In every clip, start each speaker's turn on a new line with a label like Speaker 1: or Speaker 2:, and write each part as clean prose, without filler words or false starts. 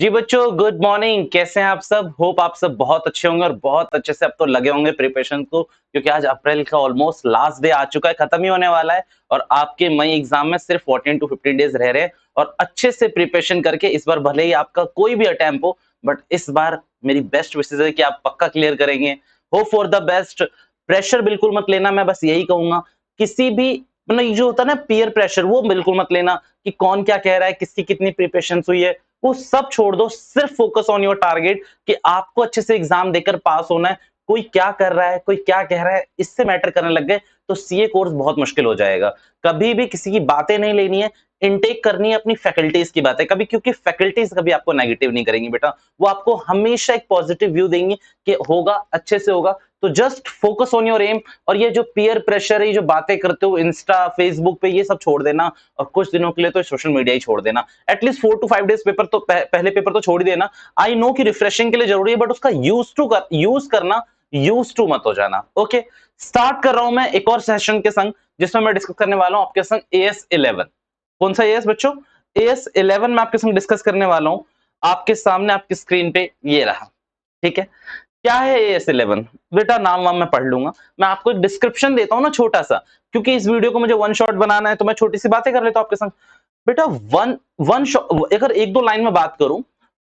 Speaker 1: जी बच्चों, good morning. कैसे हैं आप सब? होप आप सब बहुत अच्छे होंगे और बहुत अच्छे से अब तो लगे होंगे प्रिपरेशन को, क्योंकि आज अप्रैल का ऑलमोस्ट लास्ट डे आ चुका है, खत्म ही होने वाला है और आपके मई एग्जाम में सिर्फ 14 टू 15 डेज रह रहे हैं। और अच्छे से प्रिपरेशन करके इस बार भले ही आपका कोई भी अटेम्प्ट हो, बट इस बार मेरी बेस्ट विशेष है कि आप पक्का क्लियर करेंगे। Hope for the best. Pressure बिल्कुल मत लेना, मैं बस यही कहूंगा। किसी भी मतलब ये जो होता है ना पीयर प्रेशर, वो बिल्कुल मत लेना कि कौन क्या कह रहा है, किसकी कितनी प्रिपरेशन हुई है, वो सब छोड़ दो। सिर्फ फोकस ऑन योर टारगेट कि आपको अच्छे से एग्जाम देकर पास होना है। कोई क्या कर रहा है, कोई क्या कह रहा है, इससे मैटर करने लग गए तो सीए कोर्स बहुत मुश्किल हो जाएगा। कभी भी किसी की बातें नहीं लेनी है, इनटेक करनी है अपनी फैकल्टीज की बातें कभी, क्योंकि फैकल्टीज कभी आपको नेगेटिव नहीं करेंगी बेटा, वो आपको हमेशा एक पॉजिटिव व्यू देंगी कि होगा, अच्छे से होगा। तो just focus on your aim. और ये जो पीयर प्रेशर है, ये जो बातें करते हो इंस्टा फेसबुक पे, ये सब छोड़ देना और कुछ दिनों के लिए तो सोशल मीडिया ही छोड़ देना। एटलीस्ट 4 टू 5 डेज पेपर तो पहले पेपर तो छोड़ ही देना। आई नो कि रिफ्रेशिंग के लिए जरूरी है, बट उसका यूज करना, यूज टू मत हो जाना। ओके, स्टार्ट कर रहा हूं मैं एक और सेशन के संग, जिसमें मैं डिस्कस करने वाला हूं आपके संग AS11। कौन सा AS बच्चों? AS11 में आपके संग डिस्कस करने वाला हूं। आपके सामने आपकी स्क्रीन पे ये रहा। ठीक है, क्या है AS11? बेटा नाम वाम मैं पढ़ लूंगा, मैं आपको एक डिस्क्रिप्शन देता हूं ना छोटा सा, क्योंकि इस वीडियो को मुझे वन शॉट बनाना है, तो मैं छोटी सी बातें कर लेता हूं आपके संग। बेटा वन वन अगर एक दो लाइन में बात करूं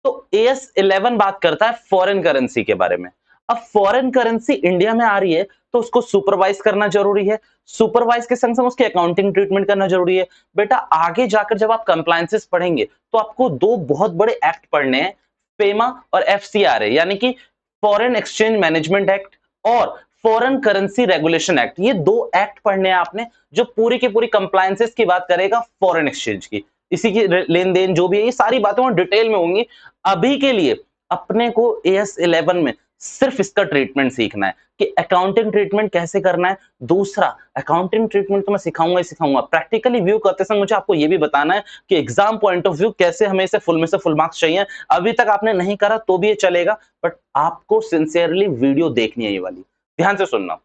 Speaker 1: तो AS11 बात करता है फॉरेन करेंसी के बारे में। अब फॉरेन करेंसी इंडिया में आ रही है तो उसको सुपरवाइज करना जरूरी है। सुपरवाइज के संग संग उसकी अकाउंटिंग ट्रीटमेंट करना जरूरी है। बेटा आगे जाकर जब आप कंप्लायंसेस पढ़ेंगे तो आपको दो बहुत बड़े एक्ट पढ़ने हैं, फेमा और FCRA, यानी कि फॉरेन एक्सचेंज मैनेजमेंट एक्ट और फॉरेन करेंसी रेगुलेशन एक्ट। ये दो एक्ट पढ़ने हैं आपने, जो पूरी की पूरी कंप्लायंसेस की बात करेगा फॉरेन एक्सचेंज की। इसी की लेन देन जो भी है, ये सारी बातें वहां डिटेल में होंगी। अभी के लिए अपने को AS11 में सिर्फ इसका ट्रीटमेंट सीखना है कि अकाउंटिंग ट्रीटमेंट कैसे करना है। दूसरा, अकाउंटिंग ट्रीटमेंट तो मैं सिखाऊंगा ही सिखाऊंगा, प्रैक्टिकली व्यू करते समय मुझे आपको ये भी बताना है कि एग्जाम पॉइंट ऑफ व्यू कैसे हमें इसे फुल में से फुल मार्क्स चाहिए। अभी तक आपने नहीं करा तो भी ये चलेगा, बट आपको सिंसियरली वीडियो देखनी है ये वाली, ध्यान से सुनना।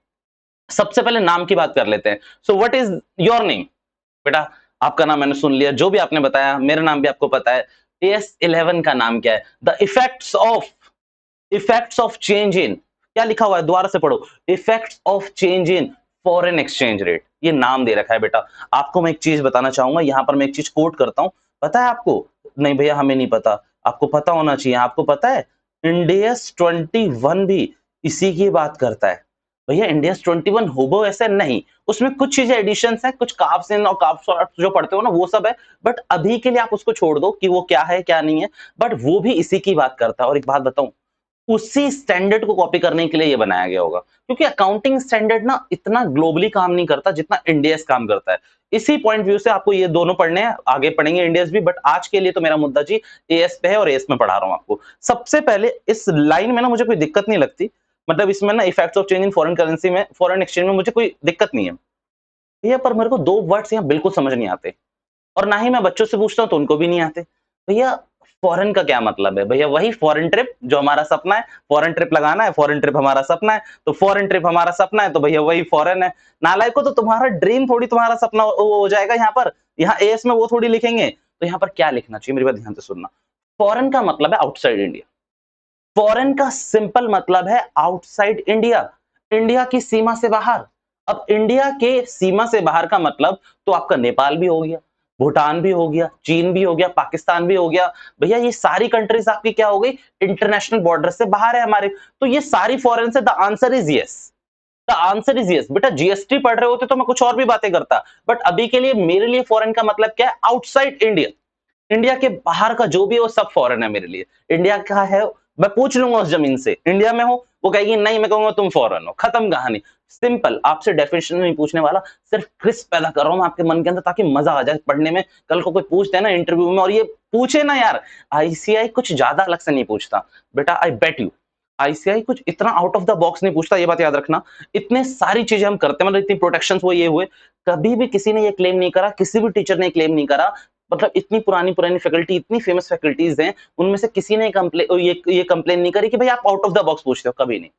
Speaker 1: सबसे पहले नाम की बात कर लेते हैं। So what is your name? बेटा आपका नाम मैंने सुन लिया, जो भी आपने बताया मेरा नाम भी आपको पता है। AS11 का नाम क्या है? The effects of change in, क्या लिखा हुआ है दोबारा से पढ़ो, effects of change in foreign exchange rate, ये नाम दे रखा है। बेटा आपको मैं एक चीज बताना चाहूंगा, यहां पर मैं एक चीज कोट करता हूं। पता है आपको? नहीं भैया हमें नहीं पता, आपको पता होना चाहिए। आपको पता है इंडियस 21 भी इसी की बात करता है। भैया इंडियस 21 होबो ऐसे नहीं, उसमें कुछ चीजें एडिशंस हैं, कुछ काफ्स इन और काफ्स जो पढ़ते हो ना वो सब है, बट अभी के लिए आप उसको छोड़ दो कि वो क्या है क्या नहीं है, बट वो भी इसी की बात करता है। और एक बात बताऊं, उसी स्टैंडर्ड को कॉपी करने के लिए ये बनाया गया होगा, क्योंकि अकाउंटिंग स्टैंडर्ड ना इतना ग्लोबली काम नहीं करता जितना इंडियस काम करता है। इसी पॉइंट व्यू से आपको ये दोनों पढ़ने हैं, आगे पढ़ेंगे इंडियस भी, बट आज के लिए तो मेरा मुद्दा जी AS पे है और AS में पढ़ा रहा हूं आपको। सबसे पहले इस लाइन में ना मुझे कोई दिक्कत नहीं लगती, मतलब इसमें ना effects of change in foreign currency में, फॉरेन एक्सचेंज में मुझे कोई दिक्कत नहीं है भैया, पर मेरे को दो वर्ड्स यहाँ बिल्कुल समझ नहीं आते, और ना ही मैं बच्चों से पूछता हूं तो उनको भी नहीं आते। भैया फॉरेन का क्या मतलब है? भैया वही फॉरेन ट्रिप जो हमारा सपना है, फॉरेन ट्रिप लगाना है, फॉरेन ट्रिप हमारा सपना है, तो फॉरेन ट्रिप हमारा सपना है तो भैया वही फॉरेन है। नालायक को, तो तुम्हारा ड्रीम थोड़ी तुम्हारा सपना हो जाएगा यहाँ पर, यहाँ AS में वो थोड़ी लिखेंगे। तो यहाँ पर क्या लिखना चाहिए, मेरी बात ध्यान से सुनना। फॉरेन का मतलब है आउटसाइड इंडिया। फॉरेन का सिंपल मतलब है आउटसाइड इंडिया, इंडिया की सीमा से बाहर। अब इंडिया के सीमा से बाहर का मतलब तो आपका नेपाल भी हो गया, भूटान भी हो गया, चीन भी हो गया, पाकिस्तान भी हो गया। भैया ये सारी कंट्रीज आपकी क्या हो गई, इंटरनेशनल बॉर्डर से बाहर है हमारे, तो ये सारी फॉरेन से। The answer is yes, the answer is yes. बेटा GST पढ़ रहे होते तो मैं कुछ और भी बातें करता, बट अभी के लिए मेरे लिए फॉरेन का मतलब क्या है, आउटसाइड इंडिया। इंडिया के बाहर का जो भी है वो सब फॉरेन है मेरे लिए। इंडिया का है, मैं पूछ लूंगा उस जमीन से इंडिया में हो, वो कहेगी नहीं, मैं कहूंगा तुम फॉरेन हो, खत्म कहानी। सिंपल, आपसे डेफिनेशन नहीं पूछने वाला, सिर्फ क्रिस्प पैदा कर रहा हूं आपके मन के अंदर, ताकि मजा आ जाए पढ़ने में। कल को कोई पूछते हैं ना इंटरव्यू में, और ये पूछे ना यार, ICI कुछ ज्यादा अलग से नहीं पूछता बेटा, आई बेट यू। ICI कुछ इतना आउट ऑफ द बॉक्स नहीं पूछता, ये बात याद रखना। इतने सारी चीजें हम करते हैं, मतलब इतनी प्रोटेक्शन वो ये हुए, कभी भी किसी ने ये क्लेम नहीं करा, किसी भी टीचर ने क्लेम नहीं करा, मतलब इतनी पुरानी पुरानी फैकल्टी, इतनी फेमस फैकल्टीज हैं, उनमें से किसी ने ये कंप्लेन नहीं करी कि भाई आप आउट ऑफ द बॉक्स पूछते हो, कभी नहीं।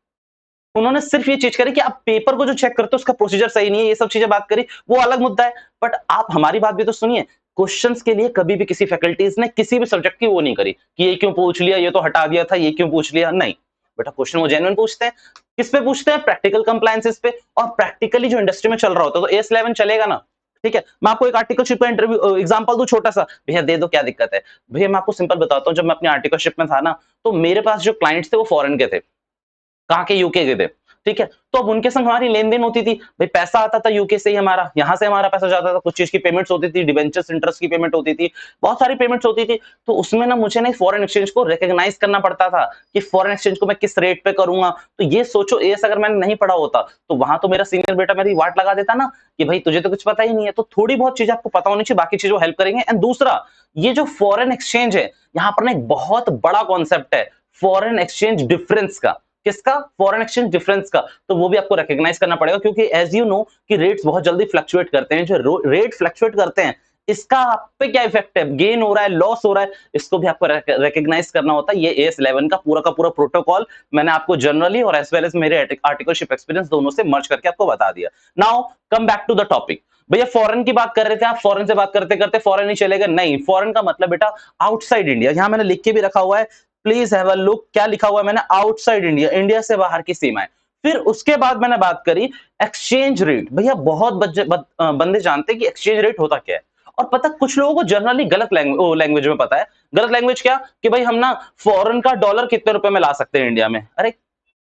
Speaker 1: उन्होंने सिर्फ ये चीज करी कि आप पेपर को जो चेक करते हो उसका प्रोसीजर सही नहीं है, ये सब चीजें बात करी, वो अलग मुद्दा है, बट आप हमारी बात भी तो सुनिए। क्वेश्चंस के लिए कभी भी किसी फैकल्टीज ने किसी भी सब्जेक्ट की वो नहीं करी कि ये क्यों पूछ लिया, ये तो हटा दिया था, ये क्यों पूछ लिया, नहीं बेटा क्वेश्चन वो जेन्युइन पूछते हैं। किस पे पूछते हैं? प्रैक्टिकल कंप्लायंसेस पे, और प्रैक्टिकली जो इंडस्ट्री में चल रहा होता है तो AS11 चलेगा ना। ठीक है, मैं आपको एक आर्टिकलशिप का इंटरव्यू एग्जांपल दूं छोटा सा, भैया दे दो क्या दिक्कत है। भैया मैं आपको सिंपल बताता हूं, जब मैं अपनी आर्टिकलशिप में था ना, तो मेरे पास जो क्लाइंट्स थे वो फॉरेन के थे, कहाँ के? यूके के थे। ठीक है, तो अब उनके संग हमारी लेन-देन होती थी, भाई पैसा आता था यूके से ही हमारा, यहाँ से हमारा पैसा जाता था, कुछ चीज की पेमेंट्स होती थी, डिबेंचर्स इंटरेस्ट की पेमेंट होती थी, बहुत सारी पेमेंट्स होती थी। तो उसमें ना मुझे ना फॉरेन एक्सचेंज को रिकॉग्नाइज करना पड़ता था कि फॉरेन एक्सचेंज को मैं किस रेट पे करूंगा। तो ये सोचो, एएस अगर मैंने नहीं पढ़ा होता तो वहां तो मेरा सीनियर बेटा मेरी वाट लगा देता ना कि भाई तुझे तो कुछ पता ही नहीं है। तो थोड़ी बहुत चीजें आपको पता होनी चाहिए, बाकी चीजों हेल्प करेंगे। एंड दूसरा, ये जो फॉरेन एक्सचेंज है, यहाँ पर ना एक बहुत बड़ा कॉन्सेप्ट है फॉरेन एक्सचेंज डिफरेंस का। किसका? फॉरेन एक्सचेंज डिफरेंस का। तो वो भी आपको रिकॉग्नाइज करना पड़ेगा, क्योंकि एज यू नो कि रेट्स बहुत जल्दी फ्लक्चुएट करते हैं। जो रेट फ्लक्चुएट करते हैं, इसका आप पे क्या इफेक्ट है, गेन हो रहा है, लॉस हो रहा है, इसको भी आपको रिकॉग्नाइज करना होता है। ये AS11 का पूरा प्रोटोकॉल मैंने आपको जनरली और एज वेल एज मेरे आर्टिकलशिप एक्सपीरियंस दोनों से मर्ज करके आपको बता दिया। Now come back to the topic. भैया फॉरेन की बात कर रहे थे आप, फॉरेन से बात करते करते फॉरेन ही चले गए। नहीं, फॉरेन का मतलब बेटा आउटसाइड इंडिया। यहां मैंने लिख के भी रखा हुआ है, प्लीज हैव अ लुक। क्या लिखा हुआ है मैंने? आउटसाइड इंडिया, इंडिया से बाहर की सीमाएं। फिर उसके बाद मैंने बात करी एक्सचेंज रेट। भैया बहुत बंदे जानते हैं कि एक्सचेंज रेट होता क्या है, और पता कुछ लोगों को जनरली गलत लैंग्वेज में पता है। गलत लैंग्वेज क्या? कि भाई हम ना फॉरेन का डॉलर कितने रुपए में ला सकते हैं इंडिया में। अरे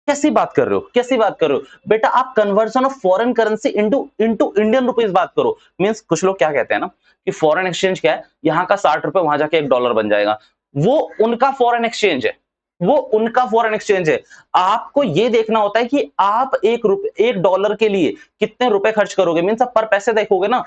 Speaker 1: कैसी बात कर रहे हो, कैसी बात कर रहे हो बेटा? आप conversion of foreign currency into into Indian rupees बात करो। मींस कुछ लोग क्या कहते हैं ना कि फॉरेन एक्सचेंज क्या है, यहाँ का 60 रुपए वहां जाके $1 बन जाएगा। वो उनका फॉरेन एक्सचेंज है, वो उनका फॉरेन एक्सचेंज है। आपको ये देखना होता है कि आप $1 के लिए कितने रुपए खर्च करोगे। मींस आप पर पैसे देखोगे ना।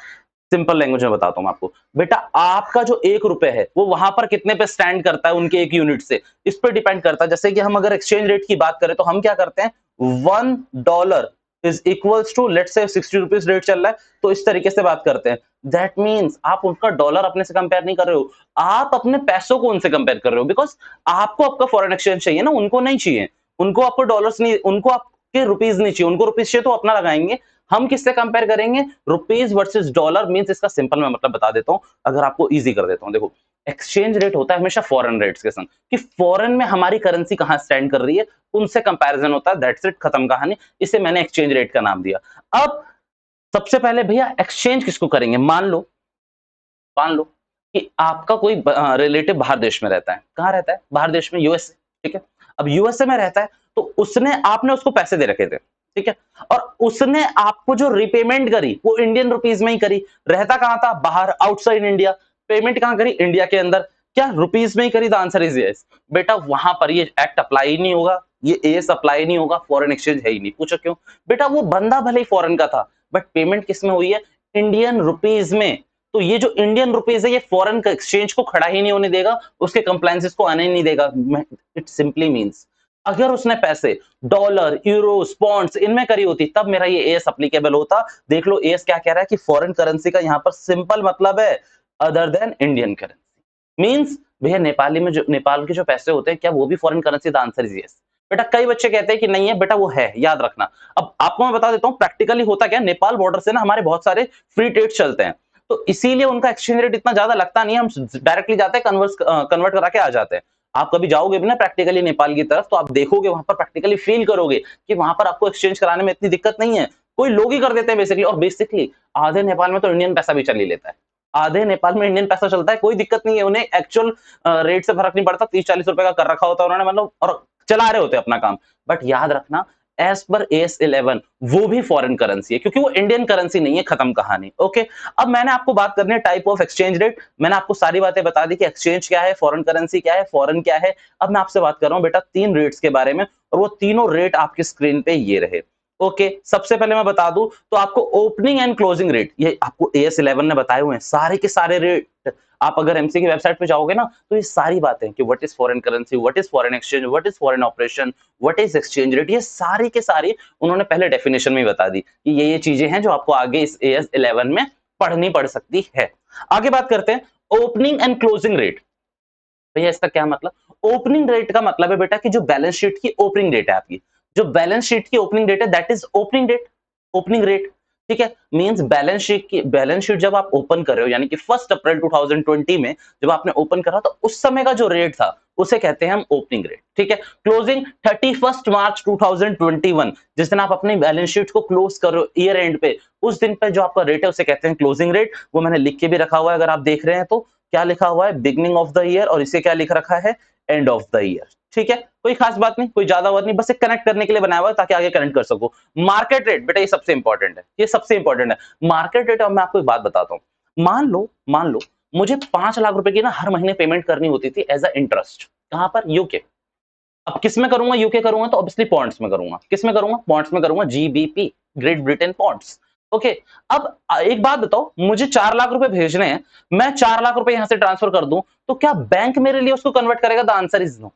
Speaker 1: सिंपल लैंग्वेज में बताता हूं आपको, बेटा आपका जो ₹1 है वो वहां पर कितने पे स्टैंड करता है उनके एक यूनिट से, इस पे डिपेंड करता है। जैसे कि हम अगर एक्सचेंज रेट की बात करें तो हम क्या करते हैं, $1 is equals to let's say 60 rupees rate चल रहा है, तो इस तरीके से बात करते हैं। दैट मीन्स आप उनका डॉलर अपने से कंपेयर नहीं कर रहे हो, आप अपने पैसों को उनसे कंपेयर कर रहे हो। बिकॉज आपको आपका फॉरेन एक्सचेंज चाहिए ना, उनको नहीं चाहिए। उनको आपको डॉलर्स नहीं, उनको आपके रुपीज नहीं चाहिए, उनको रुपीज चाहिए तो अपना लगाएंगे। हम किससे कंपेयर करेंगे? Rupees versus dollar. मींस इसका सिंपल मैं मतलब बता देता हूं, अगर आपको इजी कर देता हूं। देखो एक्सचेंज रेट होता है हमेशा फॉरेन रेट्स के संग, कि फॉरेन में हमारी करेंसी कहां स्टैंड कर रही है, उनसे कंपैरिजन होता है। दैट्स इट, खत्म कहानी। इसे मैंने एक्सचेंज रेट का नाम दिया। अब सबसे पहले भैया एक्सचेंज किसको करेंगे? मान लो कि आपका कोई रिलेटिव बाहर देश में रहता है। कहां रहता है? बाहर देश में, यूएसए। ठीक है, अब यूएसए में रहता है तो आपने उसको पैसे दे रखे थे। ठीक है, और उसने आपको जो रिपेमेंट करी वो इंडियन रुपीज में ही करी। रहता कहां था? बाहर, आउटसाइड इंडिया। पेमेंट कहां करी? इंडिया के अंदर। क्या रुपीज में ही करी? The answer is yes. बेटा वहां पर ये एक्ट अप्लाई ही नहीं होगा, ये एस अप्लाई नहीं होगा, फॉरेन एक्सचेंज है ही नहीं। पूछो क्यों? बेटा वो बंदा भले ही फॉरेन का था, बट पेमेंट किस में हुई है? इंडियन रुपीज में। तो ये जो इंडियन रुपीज है, ये फॉरेन का एक्सचेंज को खड़ा ही नहीं होने देगा, उसके कंप्लायंसेस को आने ही नहीं देगा। इट सिंपली मींस अगर उसने पैसे डॉलर, यूरोस, पॉन्ड्स इनमें करी होती तब मेरा ये एस एप्लीकेबल होता। देख लो एस क्या कह रहा है कि फॉरेन करेंसी का यहां पर सिंपल मतलब है other than Indian currency. Means भैया नेपाली में जो नेपाल के जो पैसे होते हैं, क्या वो भी foreign currency? The answer is yes. बेटा कई बच्चे कहते हैं कि नहीं है, बेटा वो है, याद रखना। अब आपको मैं बता देता हूं प्रैक्टिकली होता क्या, नेपाल बॉर्डर से ना हमारे बहुत सारे फ्री ट्रेड चलते हैं, तो इसीलिए उनका एक्सचेंज रेट इतना ज्यादा लगता नहीं है। हम डायरेक्टली जाते हैं, कन्वर्ट करा के आ जाते हैं। आप कभी जाओगे भी ना प्रैक्टिकली नेपाल की तरफ, तो आप देखोगे वहां पर, प्रैक्टिकली फील करोगे कि वहां पर आपको एक्सचेंज कराने में इतनी दिक्कत नहीं है। कोई लोग ही कर देते हैं बेसिकली। और बेसिकली आधे नेपाल में तो इंडियन पैसा भी चल ही लेता है, आधे नेपाल में इंडियन पैसा चलता है, कोई दिक्कत नहीं है उन्हें। एक्चुअल रेट से फर्क नहीं पड़ता, 30-40 रुपए का कर रखा होता है उन्होंने, मतलब, और चला रहे होते हैं अपना काम। बट याद रखना एज पर AS11 वो भी फॉरेन करेंसी है, क्योंकि वो इंडियन करेंसी नहीं है। खत्म कहानी। ओके, अब मैंने आपको बात करनी है टाइप ऑफ एक्सचेंज रेट। मैंने आपको सारी बातें बता दी कि एक्सचेंज क्या है, फॉरेन करेंसी क्या है, फॉरेन क्या है। अब मैं आपसे बात कर रहा हूं बेटा 3 रेट्स के बारे में, और वो तीनों रेट आपकी स्क्रीन पे ये रहे। ओके, सबसे पहले मैं बता दूं तो आपको ओपनिंग एंड क्लोजिंग रेट, ये आपको AS11 ने बताए हुए हैं सारे के सारे रेट। आप अगर एमसी की वेबसाइट पे जाओगे ना, तो ये सारी बातें कि what is foreign currency, what is foreign exchange, what is foreign operation, what is exchange rate, ये सारी के सारी उन्होंने पहले डेफिनेशन में ही बता दी कि ये चीजें हैं जो आपको आगे इस AS11 में पढ़नी पड़ सकती है। आगे बात करते हैं ओपनिंग एंड क्लोजिंग रेट। भैया इसका क्या मतलब? ओपनिंग रेट का मतलब है बेटा कि जो बैलेंस शीट की ओपनिंग डेट है आपकी, जो बैलेंस शीट की ओपनिंग डेट है, that is opening date, opening rate. ठीक है, मींस बैलेंस शीट जब आप ओपन कर रहे हो, यानी कि 1 अप्रैल 2020 में जब आपने ओपन करा तो उस समय का जो रेट था उसे कहते हैं हम ओपनिंग रेट। ठीक है, क्लोजिंग 31 मार्च 2021, जिस दिन आप अपनी बैलेंस शीट को क्लोज कर रहे हो ईयर एंड पे, उस दिन पे जो आपका रेट है उसे कहते हैं क्लोजिंग रेट। वो मैंने लिख के भी रखा हुआ है, अगर आप देख रहे हैं तो क्या लिखा हुआ है, बिगिनिंग ऑफ द ईयर, और इसे क्या लिख रखा है, एंड ऑफ द ईयर। ठीक है, कोई खास बात नहीं, कोई ज्यादा बात नहीं, बस एक कनेक्ट करने के लिए बनाया हुआ है ताकि आगे कनेक्ट कर सको। मार्केट रेट बेटा ये सबसे इंपॉर्टेंट है, ये सबसे इंपॉर्टेंट है मार्केट रेट। अब मैं आपको एक बात बताता हूँ, मान लो मुझे 5 लाख रुपए की ना हर महीने पेमेंट करनी होती थी एज अ इंटरेस्ट। कहां पर, यूके। अब किस में करूंगा, यूके करूंगा तो ऑब्वियसली पॉइंट्स में करूंगा। किस में करूंगा, पॉइंट्स में करूंगा, GBP, great Britain points. Okay, अब एक बात बताओ, मुझे 4 लाख रुपए भेजने हैं, मैं 4 लाख रुपए यहां से ट्रांसफर कर दूं तो क्या बैंक मेरे लिए उसको कन्वर्ट करेगा? The answer is no.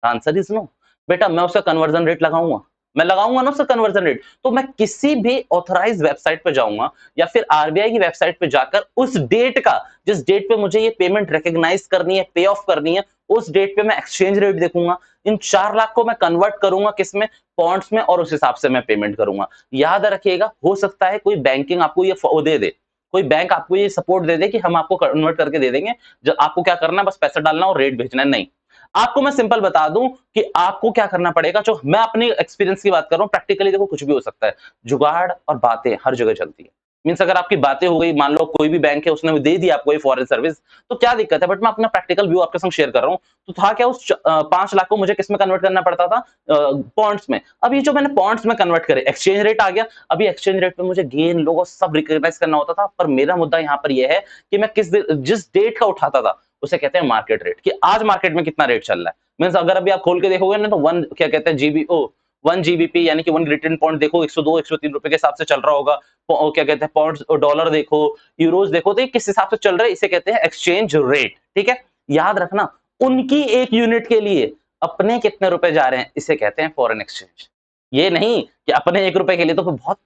Speaker 1: Answer is no. बेटा मैं उसका कन्वर्जन रेट लगाऊंगा, मैं लगाऊंगा ना उसका कन्वर्जन रेट। तो मैं किसी भी ऑथराइज वेबसाइट पे जाऊंगा या फिर आरबीआई की वेबसाइट पे जाकर उस डेट का, जिस डेट पे मुझे ये पेमेंट रिकॉग्नाइज करनी है, पे ऑफ करनी है, उस डेट पे मैं एक्सचेंज रेट देखूंगा, इन 4 लाख को मैं कन्वर्ट करूंगा किसमें, पॉइंट्स में, और उस हिसाब से मैं पेमेंट करूंगा। याद रखिएगा, हो सकता है कोई बैंकिंग आपको ये दे दे, कोई बैंक आपको ये सपोर्ट दे दे कि हम आपको कन्वर्ट करके दे देंगे, जो आपको क्या करना है, बस पैसा डालना और रेट भेजना है। नहीं, आपको मैं सिंपल बता दूं कि आपको क्या करना पड़ेगा। जो मैं अपने एक्सपीरियंस की बात कर रहा हूं, प्रैक्टिकली देखो कुछ भी हो सकता है, जुगाड़ और बातें हर जगह चलती है। मींस अगर आपकी बातें हो गई, मान लो कोई भी बैंक है उसने दे दी आपको ये फॉरेन सर्विस, तो क्या दिक्कत है, बट मैं अपना प्रैक्टिकल व्यू आपके संग शेयर कर रहा हूं। तो था क्या, उस 5 लाख को मुझे किस में कन्वर्ट करना पड़ता था, पॉइंट्स में। अब ये जो मैंने पॉइंट्स में कन्वर्ट करे, एक्सचेंज रेट आ गया, अभी एक्सचेंज रेट पे मुझे गेन लोग सब रिकॉग्नाइज करना होता था। पर मेरा मुद्दा यहाँ पर यह है कि मैं जिस डेट का उठाता था उसे कहते हैं मार्केट रेट, कि आज मार्केट में कितना रेट चल रहा है। मींस अगर अभी आप खोल के देखोगे ना तो वन क्या कहते हैं, वन जीबीपी यानी कि 1 ग्रेटेन पॉइंट देखो 102 103 रुपए के हिसाब से चल रहा होगा। क्या कहते हैं, पॉइंट्स, डॉलर देखो, यूरोज देखो, तो ये किस हिसाब से चल रहा है, इसे कहते हैं एक्सचेंज रेट। ठीक है, याद रखना, उनकी एक यूनिट के लिए अपने कितने रुपए जा रहे हैं, इसे कहते हैं फॉरेन एक्सचेंज। ये नहीं कि अपने 1 रुपए के लिए, तो फिर बहुत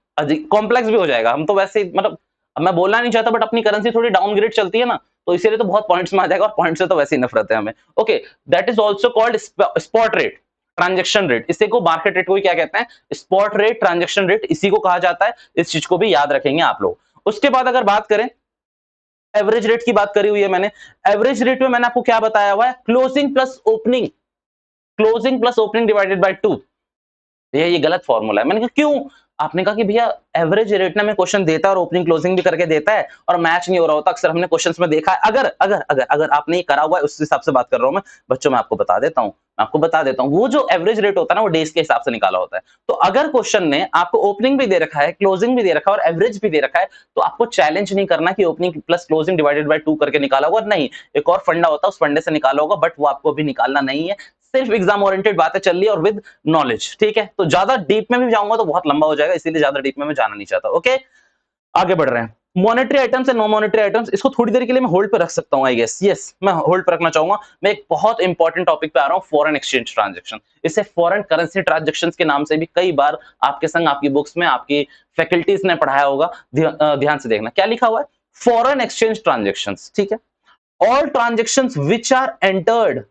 Speaker 1: कॉम्प्लेक्स भी हो जाएगा। हम तो वैसे मतलब, अब मैं बोलना नहीं चाहता बट अपनी करेंसी थोड़ी डाउनग्रेड चलती है ना, तो इसीलिए तो बहुत पॉइंट्स में आ जाएगा, और पॉइंट से तो वैसे ही नफरत है हमें। Okay, that is also called spot rate, transaction rate. इसी को मार्केट रेट को क्या कहते हैं, स्पॉट रेट, ट्रांजैक्शन रेट, इसी को कहा जाता है। इस चीज को भी याद रखेंगे आप लोग। उसके बाद अगर बात करें, एवरेज रेट की बात करी हुई है मैंने। एवरेज रेट में मैंने आपको क्या बताया हुआ है, closing plus opening, closing plus opening divided by 2। भैया ये गलत फॉर्मूला है। मैंने कहा क्यों? आपने कहा कि भैया एवरेज रेट ना में क्वेश्चन देता है और ओपनिंग क्लोजिंग भी करके देता है और मैच नहीं हो रहा होता, अक्सर हमने क्वेश्चंस में देखा है। अगर अगर अगर अगर आपने ये करा हुआ है, उस हिसाब से बात कर रहा हूं मैं बच्चों, मैं आपको बता देता हूं, वो जो एवरेज रेट होता है ना, वो डेज के हिसाब से निकाला होता है। तो अगर क्वेश्चन ने आपको ओपनिंग भी दे रखा है, क्लोजिंग भी दे रखा है और एवरेज भी दे रखा है, तो आपको चैलेंज नहीं करना कि opening plus closing divided by 2 करके निकाला होगा। नहीं, एक और फंडा होता है, उस फंडे से निकाला होगा, बट वो आपको अभी निकालना नहीं है। सिर्फ एग्जाम ओरिएंटेड बातें चल रही है और विद नॉलेज। ठीक है, तो ज्यादा डीप में भी जाऊंगा तो बहुत लंबा हो जाएगा, इसीलिए ज्यादा डीप में मैं जाना नहीं चाहता। ओके, आगे बढ़ रहे हैं। Monetary items and non monetary items, इसको थोड़ी देर के लिए मैं होल्ड पे रख सकता हूं, आई गेस। यस, मैं होल्ड पे रखना चाहूंगा। मैं एक बहुत इंपॉर्टेंट टॉपिक पे आ रहा हूं, फॉरेन एक्सचेंज ट्रांजैक्शन। इसे फॉरेन करेंसी ट्रांजैक्शन के नाम से भी कई बार आपके संग, आपकी बुक्स में, आपकी फैकल्टीज ने पढ़ाया होगा। ध्यान से देखना क्या लिखा हुआ है, फॉरेन एक्सचेंज ट्रांजैक्शन। ठीक है, all transaction which are entered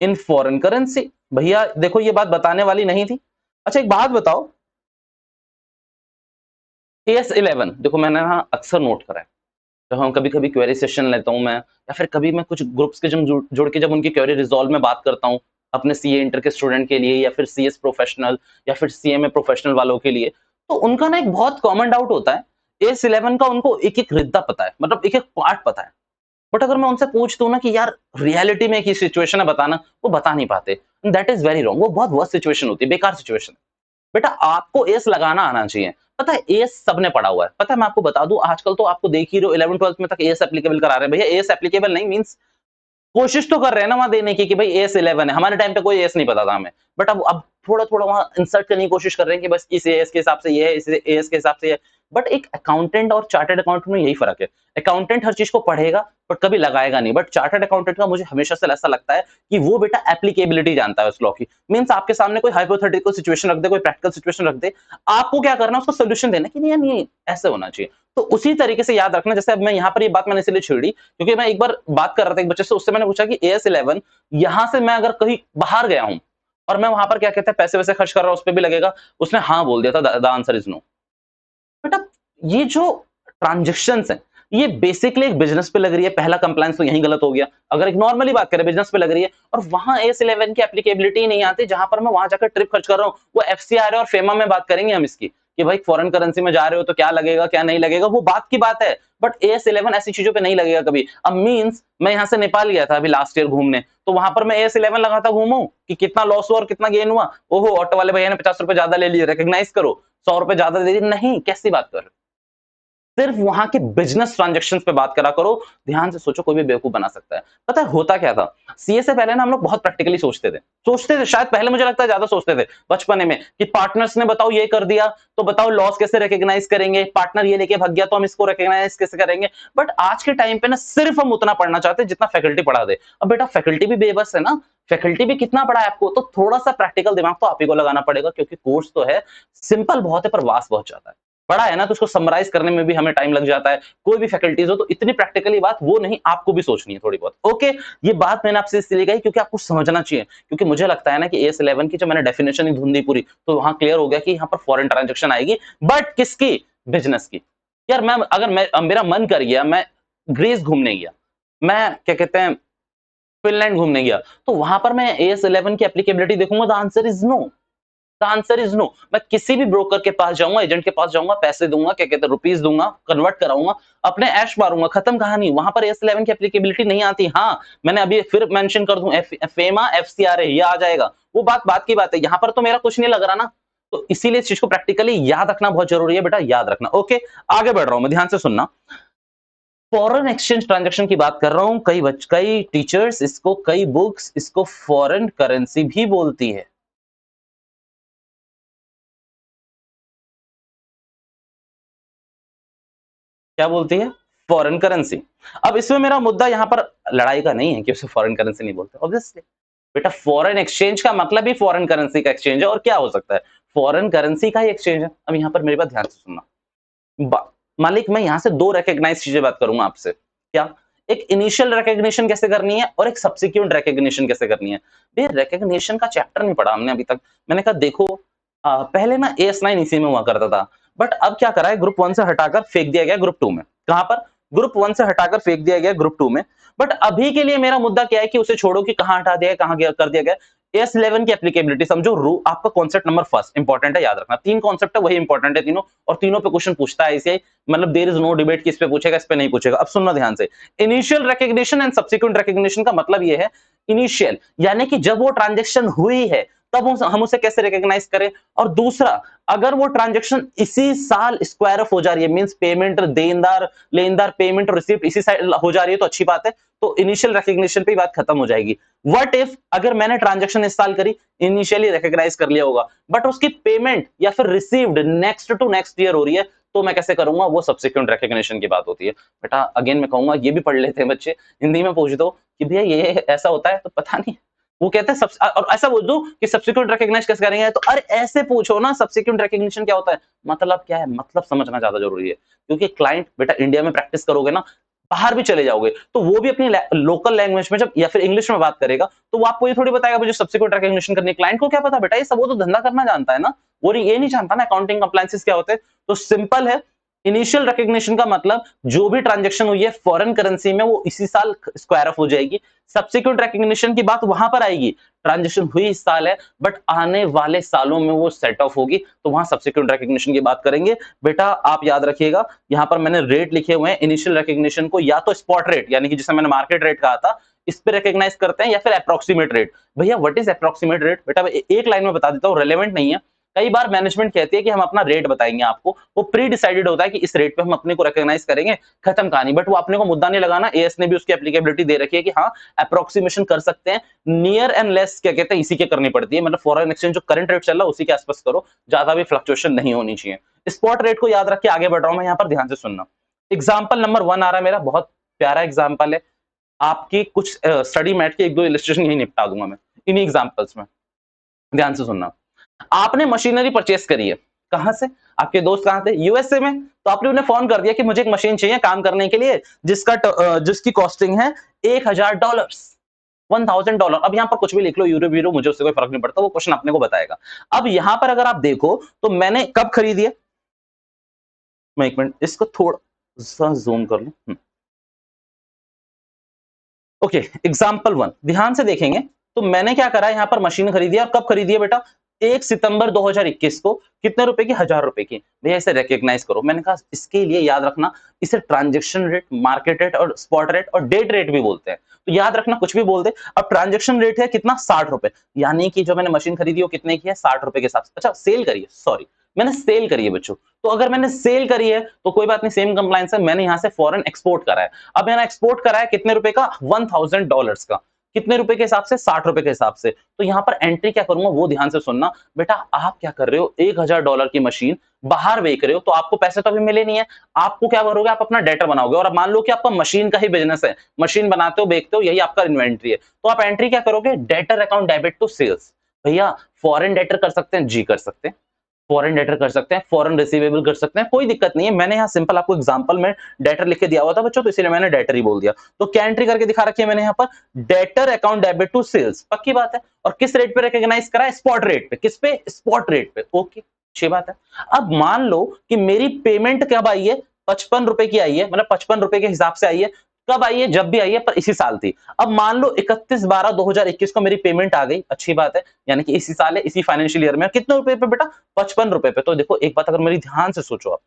Speaker 1: in foreign currency. भैया देखो ये बात बताने वाली नहीं थी। अच्छा एक बात बताओ, AS11 देखो मैंने ना अक्सर नोट करा है, जब हम कभी कभी क्वेरी सेशन लेता हूं मैं, या फिर कभी मैं कुछ ग्रुप्स के जब जुड़ के जब उनकी क्वेरी रिजॉल्व में बात करता हूं अपने सीए इंटर के स्टूडेंट के लिए, या फिर सीएस प्रोफेशनल, या फिर सीएमए प्रोफेशनल वालों के लिए, तो उनका ना एक बहुत कॉमन डाउट होता है, AS11 का उनको एक एक रिद्दा पता है, मतलब एक एक पार्ट पता है। बट अगर मैं उनसे पूछ दूं ना कि यार रियलिटी में एक सिचुएशन है बताना, वो बता नहीं पाते। दैट इज वेरी रॉन्ग, वो बहुत वर्स्ट सिचुएशन होती है, बेकार सिचुएशन। बेटा आपको एस लगाना आना चाहिए। पता है एस सबने पढ़ा हुआ है, पता है, मैं आपको बता दूं, आजकल तो आपको देख ही रहे हो 11 12 में तक एस एप्लीकेबल करा रहे हैं। भैया एस एप्लीकेबल नहीं मींस कोशिश तो कर रहे हैं ना वहां देने की कि भाई AS11 है। हमारे टाइम पे कोई एस नहीं पता था हमें, बट अब थोड़ा थोड़ा वहां इंसर्ट करने की कोशिश कर रहे हैं कि बस इस एस के हिसाब से ये है, इस एस के हिसाब से ये है। बट एक अकाउंटेंट और चार्टर्ड अकाउंटेंट में यही फर्क है। अकाउंटेंट हर चीज को पढ़ेगा बट कभी लगाएगा नहीं, बट चार्टर्ड अकाउंटेंट का मुझे हमेशा से ऐसा लगता है कि वो बेटा एप्लीकेबिलिटी जानता है उस लॉ की। मींस आपके सामने कोई हाइपोथेटिकल सिचुएशन रख दे, कोई प्रैक्टिकल सिचुएशन रख दे, आपको क्या करना है, उसका सोल्यूशन देना कि नहीं यार नहीं ऐसे होना चाहिए। तो उसी तरीके से याद रखना। जैसे अब मैं यहाँ पर ये बात मैंने इसलिए छेड़ी क्योंकि मैं एक बार बात कर रहा था एक बच्चे से, उससे मैंने पूछा कि AS11 यहां से मैं अगर कहीं बाहर गया हूं और मैं वहां पर क्या कहते हैं पैसे वैसे खर्च कर रहा हूं, उस पर भी लगेगा? उसने हाँ बोल दिया था, द आंसर इज नो। बेटा ये जो ट्रांजेक्शन्स हैं, ये बेसिकली एक बिजनेस पे लग रही है। पहला कंप्लायंस तो यहीं गलत हो गया। अगर एक नॉर्मली बात करें बिजनेस पे लग रही है और वहां AS11 की एप्लीकेबिलिटी नहीं आती, जहां पर मैं वहां जाकर ट्रिप खर्च कर रहा हूँ। वो FCRA और फेमा में बात करेंगे हम इसकी कि भाई फॉरेन करेंसी में जा रहे हो तो क्या लगेगा क्या नहीं लगेगा, वो बात की बात है। बट AS11 ऐसी चीजों पे नहीं लगेगा कभी। अब मींस मैं यहाँ से नेपाल गया था अभी लास्ट ईयर घूमने, तो वहां पर मैं AS11 लगाता घूमूं कि कितना लॉस हुआ और कितना गेन हुआ। ओहो ऑटो वाले भैया ने 50 रुपए ज्यादा ले लिए, रिकॉग्नाइज करो। 100 रुपए ज्यादा दे दिए, नहीं कैसी बात कर रहे हो? सिर्फ वहां के बिजनेस ट्रांजैक्शंस पे बात करा करो। ध्यान से सोचो, कोई भी बेवकूफ बना सकता है। पता है होता क्या था? सीए से पहले ना हम लोग बहुत प्रैक्टिकली सोचते थे, शायद पहले मुझे लगता है ज्यादा सोचते थे बचपने में कि पार्टनर्स ने बताओ ये कर दिया तो बताओ लॉस कैसे रिकॉग्नाइज करेंगे, पार्टनर ये लेके भाग गया तो हम इसको रिकॉग्नाइज कैसे करेंगे। बट आज के टाइम पे ना सिर्फ हम उतना पढ़ना चाहते हैं जितना फैकल्टी पढ़ा दे। अब बेटा फैकल्टी भी बेबस है ना, फैकल्टी भी कितना पढ़ा है आपको, तो थोड़ा सा प्रैक्टिकल दिमाग तो आप ही को लगाना पड़ेगा, क्योंकि कोर्स तो है सिंपल बहुत है पर वास्ट बहुत जाता है। बड़ा है ना, तो उसको समराइज करने में भी हमें टाइम लग जाता है। कोई भी फैकल्टीज हो तो इतनी प्रैक्टिकली बात वो नहीं, आपको भी सोचनी है थोड़ी बहुत। ओके, ये बात मैंने आपसे इसलिए कही क्योंकि आपको समझना चाहिए, क्योंकि मुझे लगता है ना कि AS11 की जब मैंने डेफिनेशन ही ढूंढी पूरी, तो वहां क्लियर हो गया कि यहाँ पर फॉरेन ट्रांजेक्शन आएगी, बट किसकी? बिजनेस की। यार अगर मेरा मन कर गया, मैं ग्रीस घूमने गया, मैं क्या कहते हैं फिनलैंड घूमने गया, तो वहां पर मैं AS11 की एप्लीकेबिलिटी देखूंगा? The answer is no. The answer is no. मैं किसी भी ब्रोकर के पास जाऊंगा, एजेंट के पास जाऊंगा, पैसे दूंगा, क्या कहते हैं रुपीस दूंगा, कन्वर्ट कराऊंगा, अपने ऐश मारूंगा, खत्म कहानी। वहां पर AS11 की एप्लीकेबिलिटी नहीं आती। हाँ, मैंने अभी फिर मेंशन कर दूं, फेमा FCRA ये आ जाएगा, वो बात की बात है। यहां पर तो मेरा कुछ नहीं लग रहा ना, तो इसीलिए इस चीज को प्रैक्टिकली याद रखना बहुत जरूरी है बेटा, याद रखना। ओके, आगे बढ़ रहा हूं मैं, ध्यान से सुनना। फॉरेन एक्सचेंज ट्रांजैक्शन की बात कर रहा हूं। कई टीचर्स इसको, कई बुक्स इसको फॉरेन करेंसी भी बोलती है। क्या बोलती है? Foreign currency. अब इसमें मेरा मुद्दा यहाँ पर लड़ाई का नहीं है कि उसे फॉरेन करेंसी नहीं बोलते, ऑब्वियसली। बेटा फॉरेन एक्सचेंज का मतलब ही फॉरेन करेंसी का एक्सचेंज है, और क्या हो सकता है? फॉरेन करेंसी का ही एक्सचेंज है। अब यहाँ पर मेरी बात ध्यान से सुनना। मालिक, मैं यहाँ से दो रिकॉग्नाइज चीजें बात करूंगा आपसे। क्या? एक इनिशियल रिकॉग्निशन कैसे करनी है और एक सब्सिक्वेंट रिकॉग्निशन कैसे करनी है। भैया रिकॉग्निशन का चैप्टर नहीं पढ़ा हमने अभी तक। मैंने कहा देखो, पहले ना AS9 इसी में हुआ करता था, बट अब क्या करा है, ग्रुप 1 से हटाकर फेंक दिया गया ग्रुप 2 में। कहां पर? ग्रुप 1 से हटाकर फेंक दिया गया ग्रुप 2 में। बट अभी के लिए मेरा मुद्दा क्या है कि उसे छोड़ो कि कहां हटा दिया है, कहां कर दिया गया। AS11 की एप्लीकेबिलिटी समझो, रू आपका कॉन्सेप्ट नंबर फर्स्ट इंपॉर्टेंट है, याद रखना। 3 कॉन्सेप्ट है, वही इंपॉर्टेंट है तीनों, और तीनों पे क्वेश्चन पूछता है आईसीआई। मतलब देयर इज नो डिबेट कि इस पे पूछेगा इस पे नहीं पूछेगा। अब सुनना ध्यान से। Initial recognition and subsequent recognition का मतलब ये है, इनिशियल यानी कि जब वो ट्रांजैक्शन हुई है तब हम उसे कैसे रिकॉग्नाइज करें, और दूसरा अगर वो ट्रांजैक्शन इसी साल स्क्वायर ऑफ हो जा रही है, मींस पेमेंट देनदार लेनदार पेमेंट और रिसीप्ट इसी साल हो जा रही है, तो अच्छी बात है, तो इनिशियल रिकॉग्निशन पे बात खत्म हो जाएगी। व्हाट इफ अगर मैंने ट्रांजैक्शन इस साल करी, इनिशियली रिकॉग्नाइज कर लिया होगा, बट उसकी पेमेंट या फिर received next to next year हो रही है, तो मैं कैसे करूंगा? वो सब्सिक्वेंट रिकॉग्निशन की बात होती है। बेटा अगेन मैं कहूंगा, ये भी पढ़ लेते हैं बच्चे, हिंदी में पूछ दो कि भैया ये ऐसा होता है, तो पता नहीं। वो कहते हैं और ऐसा बोल दो कि सब्सिक्वेंट रिकॉग्नाइज कैसे करेंगे, तो अरे ऐसे पूछो ना, सब्सिक्वेंट रिकॉग्निशन क्या होता है, मतलब क्या है, मतलब समझना ज्यादा जरूरी है। क्योंकि क्लाइंट बेटा इंडिया में प्रैक्टिस करोगे ना, बाहर भी चले जाओगे तो वो भी अपनी लोकल लैंग्वेज में जब या फिर इंग्लिश में बात करेगा, तो वो आपको ये थोड़ी बताएगा मुझे सब्सिक्वेंट रिकॉग्निशन करनी है। क्लाइंट को क्या पता बेटा, ये सब वो तो धंधा करना जानता है ना, वो ये नहीं जानता ना अकाउंटिंग कंप्लायंसेस क्या होते हैं। तो सिंपल है, इनिशियल रिकॉग्निशन का मतलब जो भी ट्रांजैक्शन हुई है फॉरेन करेंसी में, वो इसी साल स्क्वायर ऑफ हो जाएगी। सब्सिक्वेंट रिकॉग्निशन की बात वहां पर आएगी, ट्रांजैक्शन हुई इस साल है बट आने वाले सालों में वो सेट ऑफ होगी, तो वहां सब्सिक्वेंट रिकॉग्निशन की बात करेंगे। बेटा आप याद रखिएगा, यहां पर मैंने रेट लिखे हुए हैं। इनिशियल रिकॉग्निशन को या तो स्पॉट रेट यानी कि जिसे मैंने मार्केट रेट कहा था, इस पे रिकॉग्नाइज करते हैं, या फिर अप्रोक्सीमेट रेट। भैया व्हाट इज अप्रोक्सीमेट रेट? बेटा एक लाइन में बता देता हूं, रेलेवेंट नहीं है। कई बार मैनेजमेंट कहती है कि हम अपना रेट बताएंगे आपको, वो प्री डिसाइडेड होता है कि इस रेट पे हम अपने को रिकॉग्नाइज करेंगे, खत्म कहानी। बट वो अपने को मुद्दा नहीं लगाना, एएस ने भी उसकी एप्लीकेबिलिटी दे रखी है कि हाँ अप्रोक्सीमेशन कर सकते हैं, नियर एंड लेस क्या कहते हैं इसी के करनी पड़ती है। मतलब फॉरेन एक्सचेंज जो करंट रेट चल रहा है उसी के आसपास करो, ज्यादा भी फ्लक्चुएशन नहीं होनी चाहिए। स्पॉट रेट को याद रख के आगे बढ़ रहा हूं मैं, यहाँ पर ध्यान से सुनना। एग्जाम्पल नंबर 1 आ रहा है मेरा, बहुत प्यारा एग्जाम्पल है। आपकी कुछ स्टडी मैट के एक दो इलस्ट्रेशन यही निपटा दूंगा मैं इन्हीं एग्जाम्पल्स में, ध्यान से सुनना। आपने मशीनरी परचेस करी है, कहां से? आपके दोस्त कहां थे? यूएसए में। तो आपने उन्हें फोन कर दिया कि मुझे एक मशीन चाहिए काम करने के लिए, जिसकी कॉस्टिंग है $1000, $1000। अब यहां पर कुछ भी लिख लो, यूरो वीरो, मुझे उससे कोई फर्क नहीं पड़ता, वो क्वेश्चन अपने को बताएगा। अब यहां पर अगर आप देखो तो मैंने कब खरीदी है, मैं एक मिनट इसको थोड़ा सा जूम कर लूं। ओके, एग्जाम्पल 1 ध्यान से देखेंगे तो मैंने क्या करा, यहाँ पर मशीन खरीदी है। और कब खरीदी है बेटा? 1 सितंबर 2021 को। कितने रुपए की? 1000 रुपए की। भैया इसे रिकॉग्नाइज करो। मैंने कहा इसके लिए याद रखना, इसे ट्रांजैक्शन रेट, मार्केट रेट और स्पॉट रेट और डेट रेट भी बोलते हैं। तो याद रखना कुछ भी बोल दे। अब ट्रांजैक्शन रेट है कितना? 60 रुपए। यानी कि जो मैंने मशीन खरीदी वो कितने की है? 60 रुपए के हिसाब से। अच्छा सेल करिए, सॉरी मैंने सेल करी है बच्चों। तो अगर मैंने सेल करी है तो कोई बात नहीं, सेम कंप्लायंस है। मैंने यहाँ से फॉरेन एक्सपोर्ट करा है। अब मैंने एक्सपोर्ट करा है कितने रुपए का? $1000 का। कितने रुपए के हिसाब से? 60 रुपए के हिसाब से। तो यहाँ पर एंट्री क्या करूंगा वो ध्यान से सुनना। बेटा आप क्या कर रहे हो, $1000 की मशीन बाहर बेच रहे हो, तो आपको पैसे तो अभी मिले नहीं है। आपको क्या करोगे, आप अपना डेटर बनाओगे। और अब मान लो कि आपका मशीन का ही बिजनेस है, मशीन बनाते हो बेचते हो, यही आपका इन्वेंट्री है। तो आप एंट्री क्या करोगे? Debtor account debit to sales. भैया फॉरेन डेटर कर सकते हैं? जी कर सकते हैं। फॉरेन डेटर कर सकते हैं, फॉरेन रिसीवेबल कर सकते हैं, कोई दिक्कत नहीं है। मैंने यहाँ सिंपल आपको एग्जांपल में डेटर लिख के दिया हुआ था बच्चों, तो इसलिए मैंने डेटर ही बोल दिया। तो क्या एंट्री करके दिखा रखी है मैंने यहाँ पर? Debtor account debit to sales. पक्की बात है। और किस रेट पे रिकॉग्नाइज करा है? स्पॉट रेट पे। किस पे? स्पॉट रेट पे। ओके अच्छी बात है। अब मान लो कि मेरी पेमेंट कब आई है? 55 रुपए की आई है, मतलब 55 रुपए के हिसाब से आई है। कब आई है? जब भी आई है, पर इसी साल थी। अब मान लो 31/12/2021 को मेरी पेमेंट आ गई। अच्छी बात है, यानी कि इसी साल है, इसी फाइनेंशियल ईयर में। कितने रुपए पे बेटा? 55 रुपए पे। तो देखो एक बात अगर मेरी ध्यान से सोचो आप,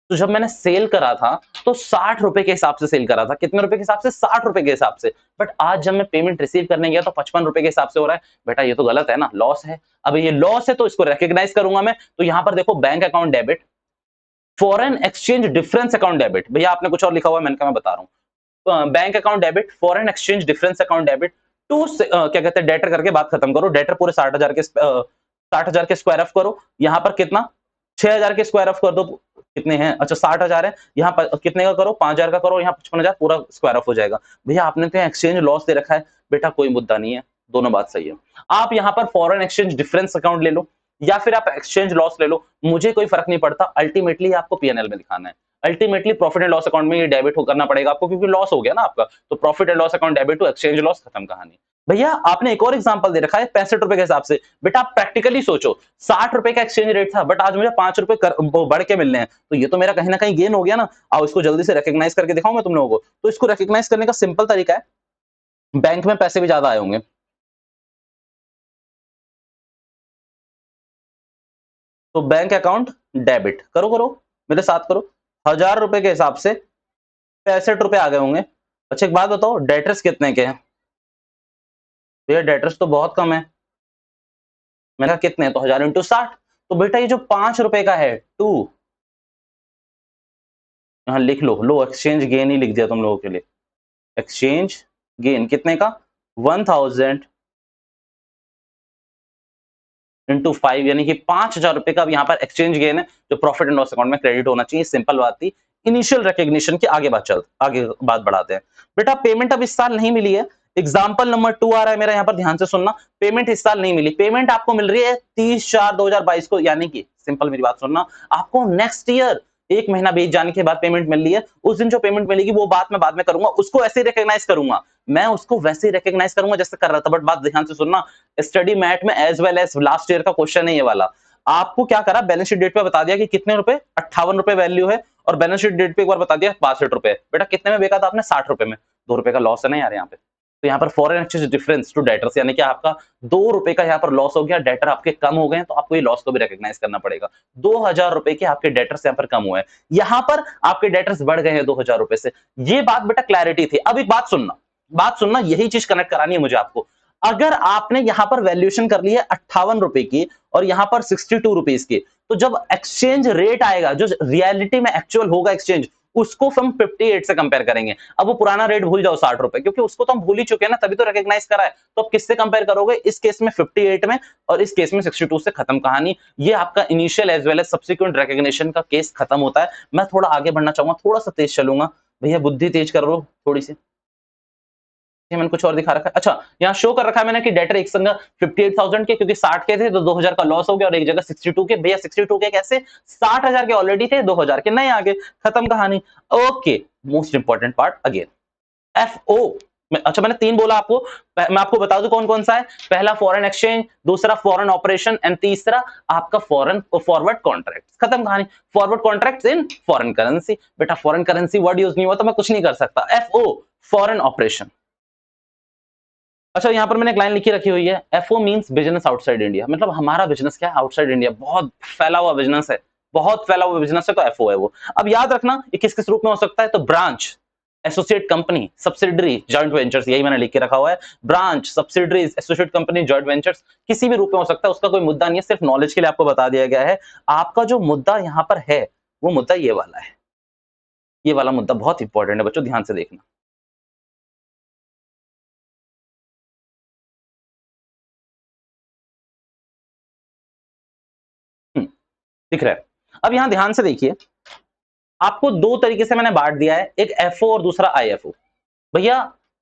Speaker 1: तो जब मैंने सेल करा था तो 60 रुपए के हिसाब से सेल करा था। कितने रुपए के हिसाब से? 60 रुपए के हिसाब से। बट आज जब मैं पेमेंट रिसीव करने गया तो 55 रुपए के हिसाब से हो रहा है। बेटा ये तो गलत है ना, लॉस है। अब ये लॉस है तो इसको रिकॉग्नाइज करूंगा मैं। तो यहां पर देखो bank account debit, foreign exchange difference account debit. भैया आपने कुछ और लिखा हुआ है, मैंने कहा मैं बता रहा हूँ। Bank account debit, foreign exchange difference account debit to क्या कहते हैं डेटर करके बात खत्म करो। डेटर पूरे 60,000 के 60,000 के स्क्वायर ऑफ करो। यहाँ पर कितना? 6,000 के स्क्वायर ऑफ कर दो। कितने हैं? अच्छा 60,000 है। यहाँ पर कितने का करो? 5,000 का करो। यहाँ 55,000 पूरा स्क्वायर ऑफ हो जाएगा। भैया आपने तो एक्सचेंज लॉस दे रखा है। बेटा कोई मुद्दा नहीं है, दोनों बात सही है। आप यहाँ पर फॉरेन एक्सचेंज डिफरेंस अकाउंट ले लो या फिर आप एक्सचेंज लॉस ले लो, मुझे कोई फर्क नहीं पड़ता। अल्टीमेटली आपको पीएनएल में दिखाना है। Ultimately profit and loss account में ये डेबिट करना पड़ेगा आपको, क्योंकि लॉस हो गया ना आपका। तो profit and loss account debit to exchange loss, खत्म कहानी। भैया आपने एक और एग्जांपल दे रखा है 65 रुपए के हिसाब से। बेटा आप प्रैक्टिकली सोचो, 60 रुपए का एक्सचेंज रेट था, बट आज मुझे 5 रुपए बढ़ के मिलने हैं। तो ये तो मेरा कहीं ना कहीं गेन हो गया ना। आओ इसको जल्दी से रिकॉग्नाइज करके दिखाऊं मैं तुम लोगों को। तो इसको रिकॉग्नाइज करने का सिंपल तरीका है, बैंक में पैसे भी ज्यादा आए होंगे, तो बैंक अकाउंट डेबिट करो, करो मेरे साथ करो। 1000 रुपए के हिसाब से 65 रुपए आ गए होंगे। अच्छा एक बात बताओ, डेटर्स कितने के हैं? भैया डेटर्स तो बहुत कम है। मैंने कहा कितने हैं? तो 1000 इंटू 60। तो बेटा ये जो 5 रुपए का है टू, यहां लिख लो। लो एक्सचेंज गेन ही लिख दिया तुम लोगों के लिए। एक्सचेंज गेन कितने का? 1000 इंटू 5, यानी कि 5,000 रुपए का अब यहाँ पर एक्सचेंज गेन है, जो प्रॉफिट एंड लॉस अकाउंट में क्रेडिट होना चाहिए। सिंपल बात थी। इनिशियल रिकॉग्निशन की आगे बात बढ़ाते हैं। बेटा पेमेंट अब इस साल नहीं मिली है। एग्जाम्पल नंबर 2 आ रहा है मेरा, यहाँ पर ध्यान से सुनना। पेमेंट इस साल नहीं मिली। पेमेंट आपको मिल रही है 30/4/2022 को, यानी कि सिंपल मेरी बात सुनना, आपको नेक्स्ट ईयर 1 महीना बीत जाने के बाद पेमेंट मिल रही है। उस दिन जो पेमेंट मिलेगी वो बात मैं बाद में करूंगा, उसको ऐसे रिकॉग्नाइज करूंगा। मैं उसको वैसे ही रिकॉग्नाइज करूंगा जैसे कर रहा था। बट बात ध्यान से सुनना, स्टडी मैट में as well as last year का क्वेश्चन है ये वाला। आपको क्या करा, बैलेंस शीट डेट पे बता दिया कि कितने रुपए, 58 रुपए वैल्यू है। और बैलेंस शीट डेट पे एक बार बता दिया 62 रुपए। बेटा कितने में बेचा था आपने? 60 रुपए में। 2 रुपए का लॉस है ना यार यहाँ पे। तो यहाँ पर foreign exchange difference to debtors, यानी कि आपका 2 रुपए का यहाँ पर लॉस हो गया। डेटर आपके कम हो गए, तो आपको ये लॉस को भी रिकॉग्नाइज करना पड़ेगा। 2,000 रुपए के आपके डेटर्स यहाँ पर कम हुए हैं, यहाँ पर आपके डेटर्स बढ़ गए हैं 2,000 रुपए से। ये बात बेटा क्लैरिटी थी। अब एक बात सुनना, बात सुनना, यही चीज कनेक्ट करानी है मुझे आपको। अगर आपने यहां पर वैल्यूएशन कर ली है 58 रुपए की और यहां पर 62 रुपीज की, तो जब एक्सचेंज रेट आएगा, जो रियलिटी में एक्चुअल होगा एक्सचेंज, उसको हम 58 से कंपेयर करेंगे। अब वो पुराना रेट भूल जाओ 60 रुपए, क्योंकि उसको तो हम भूल ही चुके हैं ना, तभी तो रिकॉग्नाइज करा है। तो अब किससे कंपेयर करोगे? इस केस में 58 में और इस केस में 62 से, खत्म कहानी। ये आपका initial as well as subsequent recognition का केस खत्म होता है। मैं थोड़ा आगे बढ़ना चाहूंगा, थोड़ा सा तेज चलूंगा। भैया बुद्धि तेज कर लो थोड़ी सी। मैंने कुछ और दिखा रखा है। अच्छा यहाँ शो कर रखा है मैंने कि डेटर एक संग 58,000 के, क्योंकि 60 के थे तो 2,000 का लॉस हो गया, और एक जगह 62 के। भैया 62 के कैसे? 60,000 के ऑलरेडी थे, 2,000 के नए आगे, खत्म कहानी। Okay most important part again, FO. अच्छा मैंने 3 बोला आपको, मैं आपको बता दूं कौन कौन सा है। पहला फॉरेन एक्सचेंज, दूसरा फॉरेन ऑपरेशन एंड तीसरा आपका फॉरेन फॉरवर्ड कॉन्ट्रैक्ट। खत्म कहानी। फॉरवर्ड कॉन्ट्रैक्ट्स इन फॉरेन करेंसी। बेटा फॉरेन करेंसी वर्ड यूज नहीं हुआ तो मैं कुछ नहीं कर सकता। FO foreign operation. अच्छा यहाँ पर मैंने एक लाइन लिखी रखी हुई है, FO means business outside India. मतलब हमारा बिजनेस क्या है, आउटसाइड इंडिया। बहुत फैला हुआ बिजनेस है, बहुत फैला हुआ बिजनेस है, तो एफओ है वो। अब याद रखना ये किस किस रूप में हो सकता है, तो branch, associate company, subsidiary, joint ventures, यही मैंने लिख के रखा हुआ है। Branch, subsidiaries, associate company, joint ventures, किसी भी रूप में हो सकता है, उसका कोई मुद्दा नहीं है, सिर्फ नॉलेज के लिए आपको बता दिया गया है। आपका जो मुद्दा यहाँ पर है वो मुद्दा ये वाला है। ये वाला मुद्दा बहुत इंपॉर्टेंट है बच्चों, ध्यान से देखना। दिख रहा है। अब यहां ध्यान से देखिए, आपको दो तरीके से मैंने बांट दिया है, एक एफओ और दूसरा आईएफओ। भैया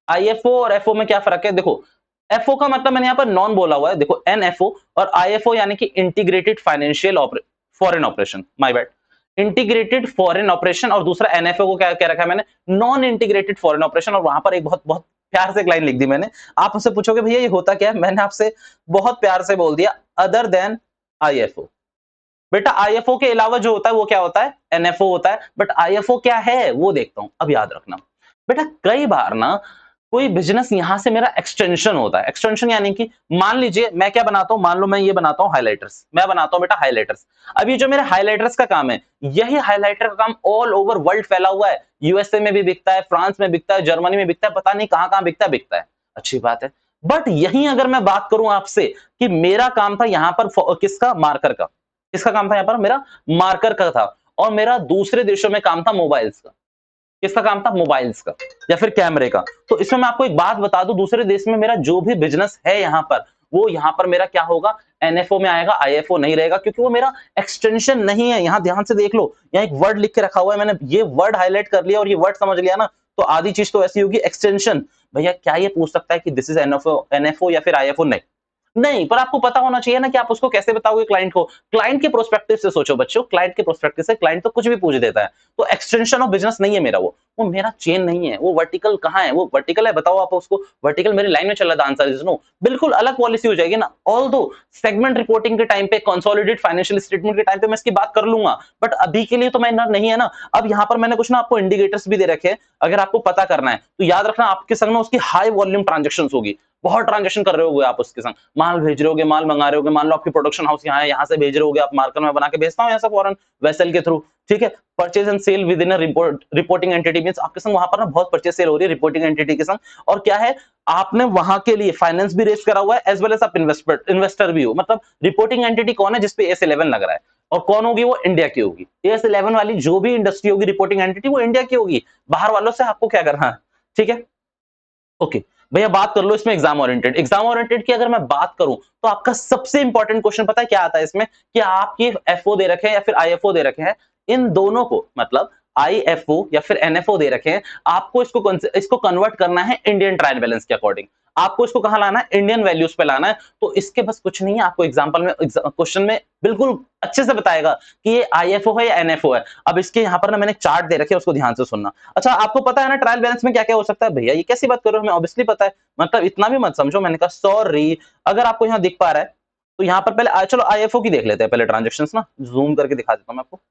Speaker 1: आईएफओ और एफओ में क्या फर्क है, देखो एफओ का मतलब मैंने यहां पर नॉन बोला हुआ है, देखो एनएफओ, और आईएफओ यानी कि integrated financial foreign operation, my bad, integrated foreign operation. और दूसरा एनएफओ को क्या कह रखा है मैंने, नॉन इंटीग्रेटेड फॉरेन ऑपरेशन। और वहां पर एक बहुत बहुत प्यार से एक लाइन लिख दी मैंने। आप मुझसे पूछोगे भैया ये होता क्या है, मैंने आपसे बहुत प्यार से बोल दिया, अदर देन आईएफओ। बेटा आईएफओ के अलावा जो होता है वो क्या होता है, एनएफओ होता है। बट आईएफओ क्या है वो देखता हूं, अब याद रखना। बेटा कई बार ना कोई बिजनेस यहां से मेरा एक्सटेंशन होता है। एक्सटेंशन यानी कि मान लीजिए मैं क्या बनाता हूं, मान लो मैं ये बनाता हूं हाइलाइटर्स, मैं बनाता हूं बेटा हाइलाइटर्स। अब ये जो मेरे हाइलाइटर्स का काम है, यही हाइलाइटर का काम ऑल ओवर वर्ल्ड फैला हुआ है। यूएसए में भी बिकता है, फ्रांस में बिकता है, जर्मनी में बिकता है, पता नहीं कहां कहां बिकता है। अच्छी बात है। बट यहीं अगर मैं बात करूं आपसे कि मेरा काम था यहां पर किसका, मार्कर का। किसका काम था यहां पर, मेरा मार्कर का था। और मेरा दूसरे देशों में काम था मोबाइल्स का। किसका काम था, मोबाइल्स का या फिर कैमरे का। तो इसमें मैं आपको एक बात बता दूं, दूसरे देश में मेरा जो भी बिजनेस है यहां पर, वो यहां पर मेरा क्या होगा, एनएफओ में आएगा, आईएफओ नहीं रहेगा, क्योंकि वो मेरा एक्सटेंशन नहीं है। यहां ध्यान से देख लो, यहां एक वर्ड लिख के रखा हुआ है, मैंने ये वर्ड हाईलाइट कर लिया और ये वर्ड समझ लिया ना, तो आधी चीज तो ऐसी होगी, एक्सटेंशन। भैया क्या ये पूछ सकता है कि दिस इज एनएफओ या फिर आईएफओ, नहीं। नहीं, पर आपको पता होना चाहिए ना कि आप उसको कैसे बताओगे क्लाइंट को। क्लाइंट के प्रोस्पेक्टिव से सोचो बच्चों, क्लाइंट के प्रोस्पेक्टिव से। क्लाइंट तो कुछ भी पूछ देता है। तो एक्सटेंशन ऑफ बिजनेस नहीं है मेरा वो मेरा चेन नहीं है। वो वर्टिकल कहां है, वो वर्टिकल है, बताओ आप उसको। वर्टिकल मेरी लाइन में चल रहा है, आंसर इज नो। बिल्कुल अलग पॉलिसी हो जाएगी ना। ऑल दो सेगमेंट रिपोर्टिंग के टाइम पे, कंसोलिडेटेड फाइनेंशियल स्टेटमेंट के टाइम पे मैं इसकी बात कर लूंगा, बट अभी के लिए तो मैं नहीं है ना। अब यहाँ पर मैंने कुछ ना आपको इंडिकेटर्स भी दे रखे हैं, अगर आपको पता करना है तो याद रखना, आपके संग में उसकी हाई वॉल्यूम ट्रांजेक्शन होगी। बहुत ट्रांजेक्शन कर रहे होगे आप उसके संग, माल भेज रहे होगे, माल मंगा रहे होगे, मान लो आपकी प्रोडक्शन हाउस यहाँ है, यहाँ से भेज रहे होगे आप, मार्कर में बना के भेजता हूँ यहाँ से फॉरेन वेसल के थ्रू, ठीक है। Purchase and sale within reporting entity, means आपके संग वहां पर ना बहुत परचेज सेल हो रही है रिपोर्टिंग एंटिटी के संग। और क्या है, आपने वहां के लिए फाइनेंस भी रेस करा हुआ है, एज वेल एज आप इन्वेस्टर भी हो। मतलब रिपोर्टिंग एंटिटी कौन है, जिसपे एस11 लग रहा है, और कौन होगी, वो इंडिया की होगी। एस11 वाली जो भी इंडस्ट्री होगी रिपोर्टिंग एंटिटी, वो इंडिया की होगी। बाहर वालों से आपको क्या करना है, ठीक है। ओके भैया बात कर लो इसमें एग्जाम ओरिएंटेड की अगर मैं बात करूं, तो आपका सबसे इंपॉर्टेंट क्वेश्चन पता है क्या आता है इसमें, कि आपके एफओ दे रखे हैं या फिर आईएफओ दे रखे हैं, इन दोनों को, मतलब आईएफओ या फिर एनएफओ दे रखे हैं, आपको इसको कन्वर्ट करना है इंडियन ट्रायल बैलेंस के अकॉर्डिंग। आपको इसको कहां लाना है, इंडियन वैल्यूज पे लाना है। तो इसके बस कुछ नहीं है, आपको एग्जांपल में, क्वेश्चन में बिल्कुल अच्छे से बताएगा कि ये आईएफओ है या एनएफओ है। अब इसके यहाँ पर ना मैंने चार्ट दे रखे हैं, उसको ध्यान से सुनना। अच्छा आपको पता है ना ट्रायल बैलेंस में क्या क्या हो सकता है, भैया ये कैसी बात कर रहे हो, हमें ऑब्वियसली पता है, मतलब इतना भी मत समझो। मैंने कहा सॉरी, अगर आपको यहाँ दिख पा रहा है तो यहाँ पर पहले चलो आईएफओ की देख लेते हैं पहले, ट्रांजेक्शन्स ना जूम करके दिखा देता हूँ मैं आपको।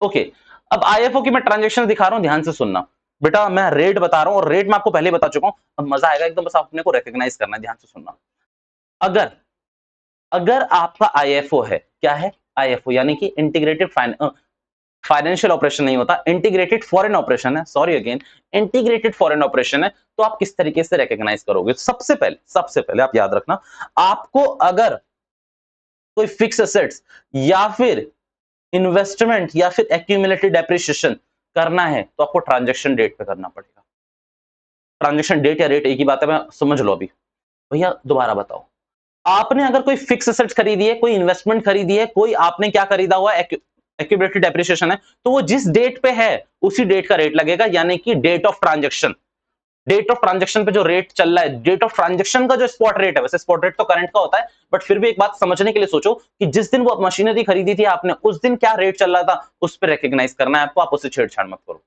Speaker 1: ओके, अब आईएफओ की मैं ट्रांजेक्शन दिखा रहा हूं, ध्यान से सुनना। बेटा मैं रेट बता रहा हूं, और रेट मैं आपको पहले बता चुका हूं, अब मजा आएगा एकदम, बस आपने को रिकॉग्नाइज करना है, ध्यान से सुनना। अगर अगर आपका आईएफओ है, क्या है, आईएफओ यानी कि इंटीग्रेटेड फाइनेंशियल ऑपरेशन नहीं होता, इंटीग्रेटेड फॉरेन ऑपरेशन है, sorry again, integrated foreign operation है। तो आप किस तरीके से रिकॉग्नाइज करोगे, सबसे पहले आप याद रखना, आपको अगर कोई फिक्स एसेट्स या फिर इन्वेस्टमेंट या फिर एक्यूमुलेटेड डेप्रिसिएशन करना है, तो आपको ट्रांजैक्शन डेट पे करना पड़ेगा। ट्रांजैक्शन डेट या रेट एक ही बात है, मैं समझ लो। अभी भैया दोबारा बताओ, आपने अगर कोई फिक्स एसेट्स खरीदी है, कोई इन्वेस्टमेंट खरीदी है, कोई आपने क्या खरीदा हुआ है, एक्यूमुलेटेड डेप्रिसिएशन है, तो वो जिस डेट पे है उसी डेट का रेट लगेगा, यानी कि date of transaction. Date of transaction पे जो रेट चल रहा है, डेट ऑफ ट्रांजैक्शन का जो स्पॉट रेट है, वैसे स्पॉट रेट तो करंट का होता है, बट फिर भी एक बात समझने के लिए सोचो कि जिस दिन वो मशीनरी खरीदी थी आपने, उस दिन क्या रेट चल रहा था, उस पर रिकॉग्नाइज करना है आपको, आप उससे छेड़छाड़ मत करो।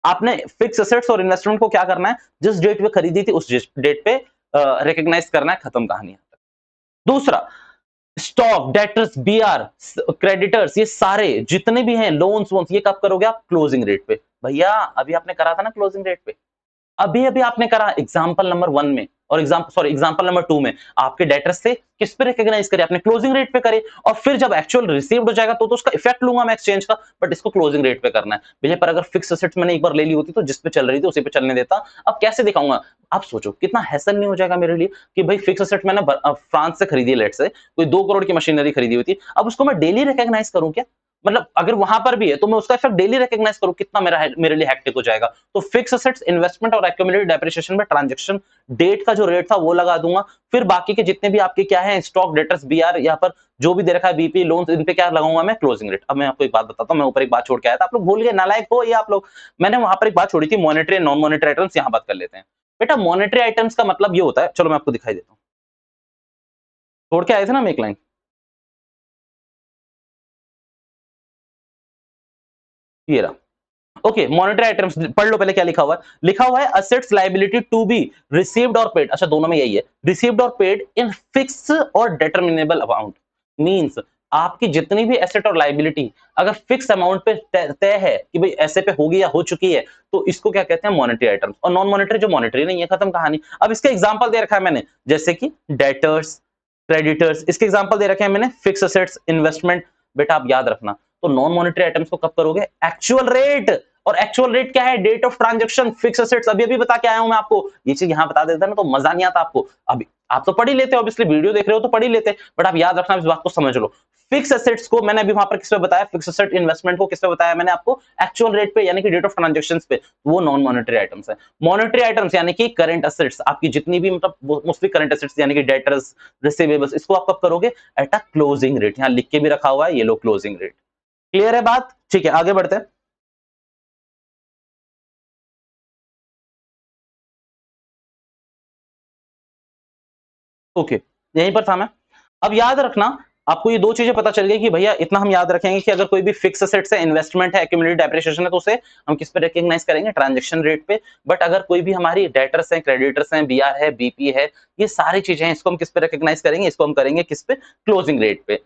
Speaker 1: आपने फिक्स एसेट्स और इन्वेस्टमेंट को क्या करना है, जिस डेट पे खरीदी थी उस डेट पे रिकॉग्नाइज करना है, खत्म कहानी। दूसरा, स्टॉक, डेटर्स, बीआर, क्रेडिटर्स, ये सारे जितने भी हैं लोन्स वोन्स, ये कब करोगे आप, क्लोजिंग रेट पे। भैया अभी आपने करा था ना क्लोजिंग रेट पे, अभी अभी आपने करा एग्जांपल नंबर 1 में और एग्जांपल नंबर 2 में आपके डेटर्स से किस पे रिकॉग्नाइज करे, आपने क्लोजिंग रेट पे करे, और फिर जब एक्चुअल रिसीव्ड हो जाएगा तो उसका इफेक्ट लूंगा मैं एक्सचेंज का, बट इसको क्लोजिंग रेट पे करना है भैया। पर अगर फिक्स एसेट्स मैंने एक बार ले ली होती तो जिस पे चल रही थी उसी पे चलने देता, अब कैसे दिखाऊंगा। आप सोचो कितना हैसल नहीं हो जाएगा मेरे लिए कि भाई फिक्स एसेट मैंने फ्रांस से खरीदी है, लेट से कोई 2 करोड़ की मशीनरी खरीदी हुई थी, अब उसको मैं डेली रिकॉग्नाइज करूं क्या, मतलब अगर वहां पर भी है तो मैं उसका इफेक्ट डेली रिकॉग्नाइज करूं, कितना मेरे लिए हेक्टिक हो जाएगा। तो फिक्स एसेट्स, इन्वेस्टमेंट और एक्यूमुलेटेड डेप्रिसिएशन में ट्रांजैक्शन डेट का जो रेट था वो लगा दूंगा, फिर बाकी के जितने भी आपके क्या है स्टॉक, डेटर्स, बीआर, यहाँ पर जो भी दे रखा है बीपी, लोन्स, इन पे क्या लगाऊंगा मैं, क्लोजिंग रेट। अब मैं आपको एक बात बताता हूं, मैं ऊपर एक बात छोड़ के आया था, आप लोग भूल गए, नालायक हो ये आप लोग। मैंने वहां पर एक बात छोड़ी थी, monetary and non monetary items, यहां बात कर लेते हैं। बेटा मॉनेटरी आइटम्स का मतलब ये होता है, चलो मैं आपको दिखाई देता हूं, छोड़ के आए थे ना हम एक लाइन, ये रहा। ओके, मॉनेटरी आइटम्स पढ़ लो पहले क्या लिखा हुआ है। लिखा हुआ है assets liability to be received और पेड, अच्छा दोनों में यही है, रिसीव्ड और पेड इन फिक्स और डिटरमिनेबल अमाउंट। मींस आपकी जितनी भी एसेट और लायबिलिटी अगर फिक्स अमाउंट पे तय है कि भाई ऐसे पे होगी या हो चुकी है, तो इसको क्या कहते हैं, मॉनेटरी आइटम्स। और नॉन मॉनेटरी जो मॉनेटरी नहीं है, खत्म कहानी। अब इसके एग्जांपल दे रखा है मैंने, जैसे कि डेटर्स, क्रेडिटर्स, इसके एग्जांपल दे रखे हैं मैंने, फिक्स एसेट्स, इन्वेस्टमेंट। बेटा आप याद रखना, तो नॉन मॉनेटरी आइटम्स को कब करोगे, एक्चुअल रेट। और एक्चुअल रेट क्या है, date of transaction, fix assets अभी अभी बता के आया हूं मैं आपको, ये चीज यहां बता देता ना तो मजा नहीं आता आपको। अभी आप तो पढ़ ही लेते हो, ऑब्वियसली वीडियो देख रहे हो तो पढ़ ही लेते, बट आप याद रखना, इस बात को समझ लो। फिक्स एसेट्स को मैंने अभी वहां पर किस पे बताया, फिक्स एसेट, इन्वेस्टमेंट को किस पे बताया मैंने आपको, एक्चुअल रेट पे यानी कि डेट ऑफ ट्रांजैक्शंस पे, वो नॉन मॉनेटरी आइटम्स है। मॉनेटरी आइटम्स यानी कि करंट एसेट्स, आपकी जितनी भी मतलब मोस्टली करंट एसेट्स यानी कि डेटर्स, रिसीवेबल्स, इसको आप कब करोगे, एट अ क्लोजिंग रेट। यहां लिख के भी रखा हुआ है, ये लो क्लोजिंग रेट। क्लियर है बात, ठीक है आगे बढ़ते हैं। ओके, यहीं पर था मैं। अब याद रखना, आपको ये दो चीजें पता चल गई कि भैया इतना हम याद रखेंगे कि अगर कोई भी फिक्स एसेट्स है, इन्वेस्टमेंट है, एक्यूमुलेटेड डेप्रिसिएशन है, तो उसे हम किस पे रिकॉग्नाइज करेंगे, ट्रांजैक्शन रेट पे। बट अगर कोई भी हमारी डेटर्स हैं, क्रेडिटर्स हैं, बीआर है, बीपी है, ये सारी चीजें हैं, इसको हम किस पे रिकॉग्नाइज करेंगे, इसको हम करेंगे किस पे, क्लोजिंग रेट पे।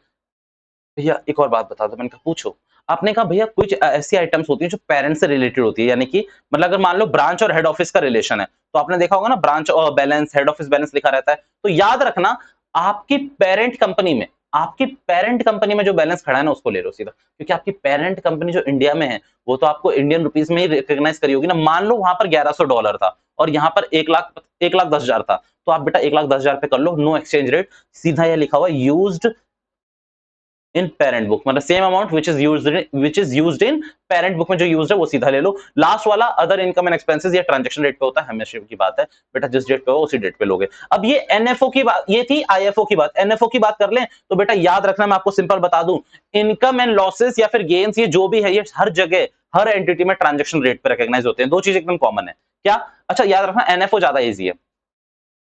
Speaker 1: भैया एक और बात बता दो, मैंने कहा पूछो। आपने कहा भैया कुछ ऐसी आइटम्स होती हैं जो पेरेंट से रिलेटेड होती है, यानी कि मतलब अगर मान लो ब्रांच और हेड ऑफिस का रिलेशन है, तो आपने देखा होगा ना ब्रांच और बैलेंस, हेड ऑफिस बैलेंस लिखा रहता है। तो याद रखना, आपकी पेरेंट कंपनी में, आपकी पेरेंट कंपनी में जो बैलेंस खड़ा है ना उसको ले लो सीधा, क्योंकि आपकी पेरेंट कंपनी जो इंडिया में है वो तो आपको इंडियन रुपीज में ही रिकॉग्नाइज करी होगी ना। मान लो वहां पर $1100 था और यहाँ पर 1,10,000 था, तो आप बेटा 1,10,000 पे कर लो, नो एक्सचेंज रेट, सीधा यह लिखा हुआ यूज्ड इन पेरेंट बुक, मतलब same amount which is used in parent book में जो यूज्ड है वो सीधा ले लो। लास्ट वाला अदर इनकम एंड एक्सपेंसेस या ट्रांजैक्शन रेट पे होता है, हमेशा की बात है बेटा, जिस डेट पे हो उसी डेट पे लोगे। अब ये एनएफओ की बात, ये थी आईएफओ की बात, एनएफओ की बात कर लें तो बेटा याद रखना, मैं आपको सिंपल बता दूं, इनकम एंड लॉसेस या फिर गेन्स, ये जो भी है ये हर जगह हर एंटिटी में ट्रांजैक्शन रेट पे रिकॉग्नाइज होते हैं। दो चीज एकदम कॉमन है क्या, अच्छा याद रखना एनएफओ ज्यादा इजी है।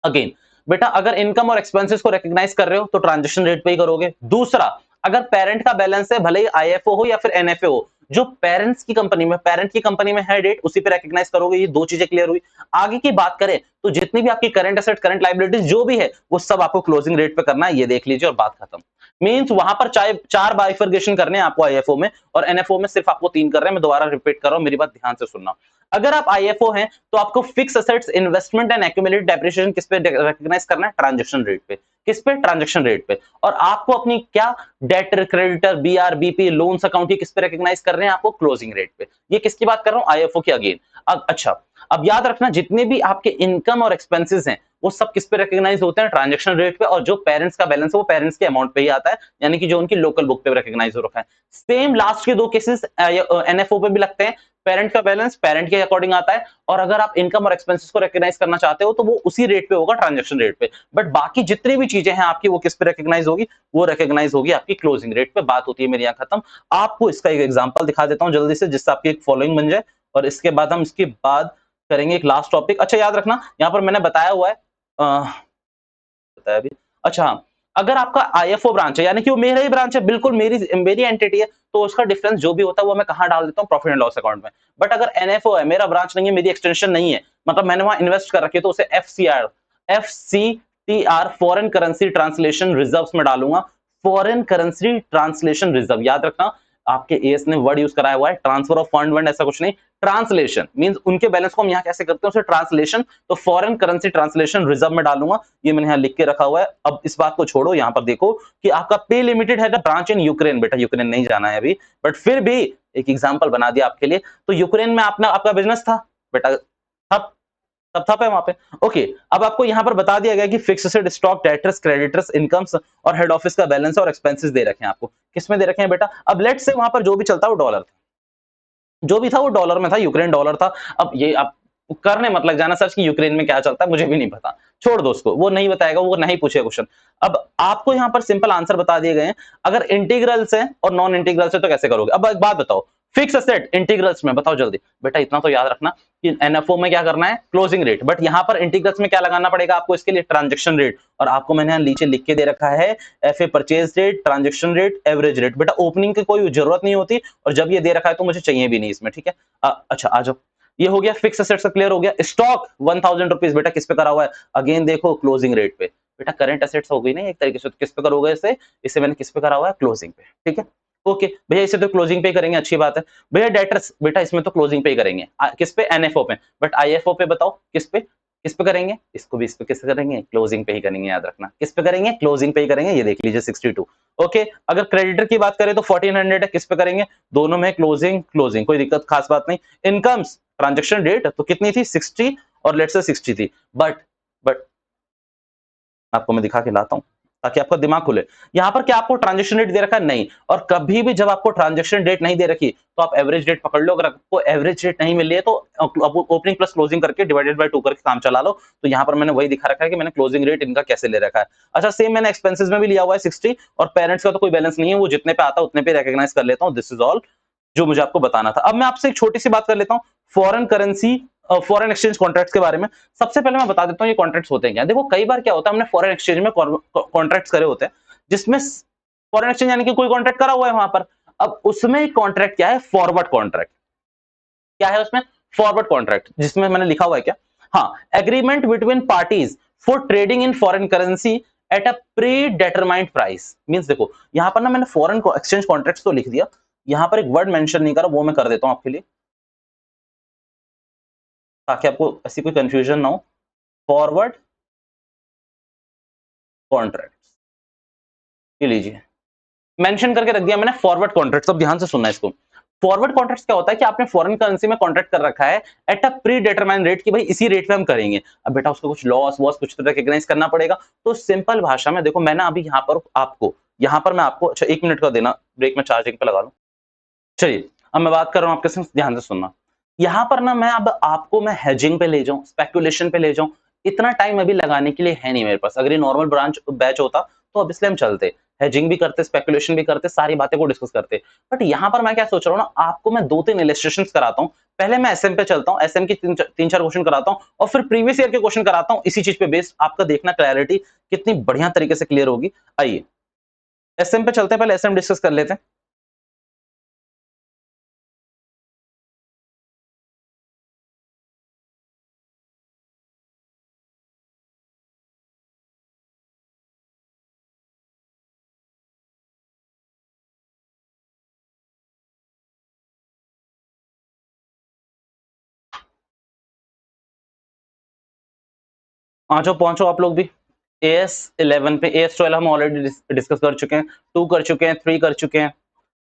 Speaker 1: अगेन बेटा अगर इनकम और एक्सपेंसेस को रिकॉग्नाइज कर रहे हो तो ट्रांजैक्शन रेट पे ही करोगे। दूसरा, अगर पेरेंट का बैलेंस है, भले ही आईएफओ हो या फिर एनएफओ हो, जो पेरेंट्स की कंपनी में, पेरेंट की कंपनी में है डेट, उसी पे रिकॉग्नाइज करोगे। ये दो चीजें क्लियर हुई। आगे की बात करें तो जितनी भी आपकी करंट एसेट, करंट लायबिलिटीज जो भी है वो सब आपको क्लोजिंग रेट पे करना है, ये देख लीजिए और बात खत्म। मींस वहां पर चाहे 4 बाइफर्गेशन करने हैं आपको आईएफओ में, और एनएफओ में सिर्फ आपको 3 कर रहे हैं। मैं दोबारा रिपीट कर रहा हूं, मेरी बात ध्यान से सुनना। अगर आप आईएफओ हैं तो आपको fix assets, investment and accumulated depreciation किस पे रिकॉग्नाइज करना है, ट्रांजैक्शन रेट पे। किस पे, ट्रांजैक्शन रेट पे। और आपको अपनी क्या, debtor, creditor, BR, BP, loans account, ये किस पे रिकॉग्नाइज कर रहे हैं, आपको क्लोजिंग रेट पे। ये किसकी बात कर रहा हूं, आईएफओ की अगेन। अब अच्छा, अब याद रखना जितने भी आपके इनकम और एक्सपेंसेस हैं वो सब किस पे रिकॉग्नाइज होते हैं, ट्रांजैक्शन रेट पे। और जो पेरेंट्स का बैलेंस है वो पेरेंट्स के अमाउंट पे ही आता है, यानी कि जो उनकी लोकल बुक पे रिकॉग्नाइज हो रखा है। सेम लास्ट के दो केसेस एनएफओ पे भी लगते हैं, पेरेंट का बैलेंस पेरेंट के अकॉर्डिंग आता है, और अगर आप इनकम और एक्सपेंसेस को रिकॉग्नाइज करना चाहते हो तो वो उसी रेट पे होगा, ट्रांजैक्शन रेट पे। बट बाकी जितनी भी चीजें हैं आपकी वो किस पे रिकॉग्नाइज होगी, वो रिकॉग्नाइज होगी आपकी क्लोजिंग रेट पे। बात होती है मेरी यहाँ खत्म। आपको इसका एक एग्जांपल दिखा देता हूं जल्दी से, जिससे आपकी एक फॉलोइंग बन जाए, और इसके बाद हम इसके बाद करेंगे एक लास्ट टॉपिक। अच्छा याद रखना, यहाँ पर मैंने बताया हुआ है बताया भी, अच्छा हाँ, अगर आपका आईएफओ ब्रांच है, यानी कि वो मेरा ही ब्रांच है, बिल्कुल मेरी मेरी एंटिटी है, तो उसका डिफरेंस जो भी होता है वो मैं कहाँ डाल देता हूँ, प्रॉफिट एंड लॉस अकाउंट में। बट अगर एनएफओ है, मेरा ब्रांच नहीं है, मेरी एक्सटेंशन नहीं है, मतलब मैंने वहां इन्वेस्ट कर रखी है, तो उसे FCTR foreign currency translation reserves में डालूंगा। फॉरेन करेंसी ट्रांसलेशन रिजर्व, याद रखना, आपके एएस ने वर्ड यूज कराया हुआ है, ट्रांसफर ऑफ फंड वंड ऐसा कुछ नहीं, ट्रांसलेशन मींस उनके बैलेंस को हम यहाँ कैसे करते हैं, उसे ट्रांसलेशन, तो फॉरेन करेंसी ट्रांसलेशन रिजर्व में डालूंगा। ये मैंने यहाँ लिख के रखा हुआ है। अब इस बात को छोड़ो, यहाँ पर देखो कि आपका पे लिमिटेड है, ब्रांच इन यूक्रेन, बेटा यूक्रेन नहीं जाना है अभी, बट फिर भी एक एग्जाम्पल बना दिया आपके लिए। तो यूक्रेन में आपने आपका बिजनेस था बेटा, था, तब था पे वहां पे। ओके, अब आपको यहां पर बता दिया गया कि fix asset, stock, debtors, creditors, incomes और हेड ऑफिस का बैलेंस और एक्सपेंसेस दे रखे हैं आपको। किसमें दे रखे हैं बेटा? अब लेट्स से वहां पर जो भी चलता है वो डॉलर था, जो भी था वो डॉलर में था, यूक्रेन डॉलर था। अब ये आप करने मत लग जाना सर्च कि यूक्रेन में क्या चलता है, मुझे भी नहीं पता, छोड़ दो उसको, वो नहीं बताएगा, वो नहीं पूछेगा क्वेश्चन। अब आपको यहाँ पर सिंपल आंसर बता दिए गए हैं। अगर इंटीग्रल्स है और नॉन इंटीग्रल्स है तो कैसे करोगे? अब एक बात बताओ, फिक्स एसेट इंटीग्रल्स में बताओ जल्दी बेटा, इतना तो याद रखना कि एनएफओ में क्या करना है, क्लोजिंग रेट, बट यहाँ पर इंटीग्रल्स में क्या लगाना पड़ेगा आपको, इसके लिए ट्रांजेक्शन रेट। और आपको मैंने यहाँ नीचे लिख के दे रखा है FA purchase rate, transaction rate, average rate. बेटा ओपनिंग की कोई जरूरत नहीं होती, और जब ये दे रखा है तो मुझे चाहिए भी नहीं इसमें, ठीक है। अच्छा आ जाओ, ये हो गया फिक्स एसेट्स का, क्लियर हो गया। स्टॉक 1000 रुपीज, बेटा किस पे करा हुआ है, अगेन देखो क्लोजिंग रेट पे। बेटा करंट एसेट्स हो गई ना एक तरीके से, तो किस पे करोगे इसे, इसे मैंने किस पे करा हुआ है, क्लोजिंग पे, ठीक है। ओके भैया, इसे तो क्लोजिंग पे करेंगे, अच्छी बात है। भैया डेटर्स, बेटा इसमें तो क्लोजिंग पे ही करेंगे, किस पे, एनएफओ पे। बट आईएफओ पे बताओ किस पे, किस पे करेंगे, इसको भी इस पे किस पे करेंगे, क्लोजिंग पे ही करेंगे, याद रखना किस पे करेंगे, क्लोजिंग पे ही करेंगे। ये देख लीजिए 62। ओके, अगर क्रेडिटर की बात करें तो 1400 है, किस पे करेंगे, दोनों में क्लोजिंग क्लोजिंग, कोई दिक्कत खास बात नहीं। इनकम्स ट्रांजेक्शन डेट तो कितनी थी, 60 और लेट्स से 60 थी। बट आपको मैं दिखा के लाता हूं ताकि आपका दिमाग खुले। यहां पर क्या आपको ट्रांजेक्शन डेट दे रखा है, नहीं। और कभी भी जब आपको ट्रांजेक्शन डेट नहीं दे रखी तो आप एवरेज डेट पकड़ लो। अगर आपको एवरेज डेट नहीं मिली है तो ओपनिंग प्लस क्लोजिंग करके डिवाइडेड बाय 2 करके काम चला लो। तो यहां पर मैंने वही दिखा रखा है कि मैंने क्लोजिंग रेट इनका कैसे ले रखा है। अच्छा, सेम मैंने एक्सपेंसेस में भी लिया हुआ है 60, और पेरेंट्स का तो कोई बैलेंस नहीं है, वो जितने पे आता है उतने पे रिकॉग्नाइज कर लेता हूं। दिस इज ऑल जो मुझे आपको बताना था। अब मैं आपसे एक छोटी सी बात कर लेता हूं foreign currency, foreign exchange contracts के बारे में। सबसे पहले मैं बता देता हूं ये कॉन्ट्रैक्ट्स होते हैं क्या। देखो कई बार क्या होता है, हमने फॉरेन एक्सचेंज में कॉन्ट्रैक्ट्स करे होते हैं, जिसमें फॉरेन एक्सचेंज यानी कि कोई कॉन्ट्रैक्ट करा हुआ है वहां पर। अब उसमें एक कॉन्ट्रैक्ट क्या है, फॉरवर्ड कॉन्ट्रैक्ट। क्या है उसमें, फॉरवर्ड कॉन्ट्रैक्ट, जिसमें मैंने लिखा हुआ है क्या, हाँ, agreement between parties for trading in foreign currency at a pre determined price. Means देखो यहां पर ना मैंने फॉरेन एक्सचेंज कॉन्ट्रैक्ट्स तो लिख दिया, यहां पर एक वर्ड मेंशन नहीं करा, वो मैं कर देता हूं आपके लिए ताकि आपको ऐसी कोई कंफ्यूजन ना हो। फॉरवर्ड कॉन्ट्रैक्ट, ये लीजिए मेंशन करके रख दिया मैंने, फॉरवर्ड कॉन्ट्रैक्ट्स। अब ध्यान से सुनना इसको। फॉरवर्ड कॉन्ट्रैक्ट्स क्या होता है कि आपने फॉरेन करेंसी में कॉन्ट्रैक्ट कर रखा है at a pre determined rate, कि भाई इसी रेट पे हम करेंगे। अब बेटा उसको कुछ लॉस वॉस कुछ तो रिकॉग्नाइज करना पड़ेगा। तो सिंपल भाषा में देखो, मैं ना अभी यहाँ पर आपको, यहाँ पर मैं आपको, अच्छा 1 मिनट का देना ब्रेक में चार्जिंग पे लगा लूं। चलिए अब मैं बात कर रहा हूं आपके साथ, ध्यान से सुनना। यहां पर ना मैं अब आपको मैं हेजिंग पे ले जाऊं, स्पेकुलेशन पे ले जाऊं, इतना टाइम अभी लगाने के लिए है नहीं मेरे पास। अगर ये नॉर्मल ब्रांच बैच होता तो अब इसलिए हम चलते, हेजिंग भी करते, स्पेकुलेशन भी करते, सारी बातें को डिस्कस करते। बट यहां पर मैं क्या सोच रहा हूं ना, आपको मैं 2-3 इलस्ट्रेशंस कराता हूं। पहले मैं एसएम पे चलता हूं, एसएम की 3-4 क्वेश्चन कराता हूं, और फिर प्रीवियस ईयर के क्वेश्चन कराता हूं इसी चीज पे बेस्ड। आपका देखना क्लैरिटी कितनी बढ़िया तरीके से क्लियर होगी। आइए एसएम पे चलते हैं, पहले एसएम डिस्कस कर लेते हैं। आ जाओ, पहुंचो आप लोग भी। AS11 पे, AS12 हम ऑलरेडी डिस्कस कर चुके हैं, 2 कर चुके हैं, 3 कर चुके हैं,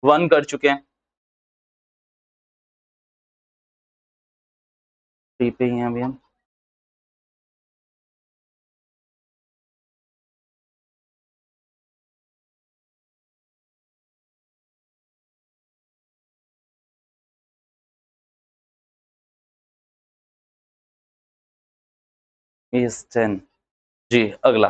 Speaker 1: 1 कर चुके हैं, 3 पे ही हैं अभी हम। AS10 जी, अगला।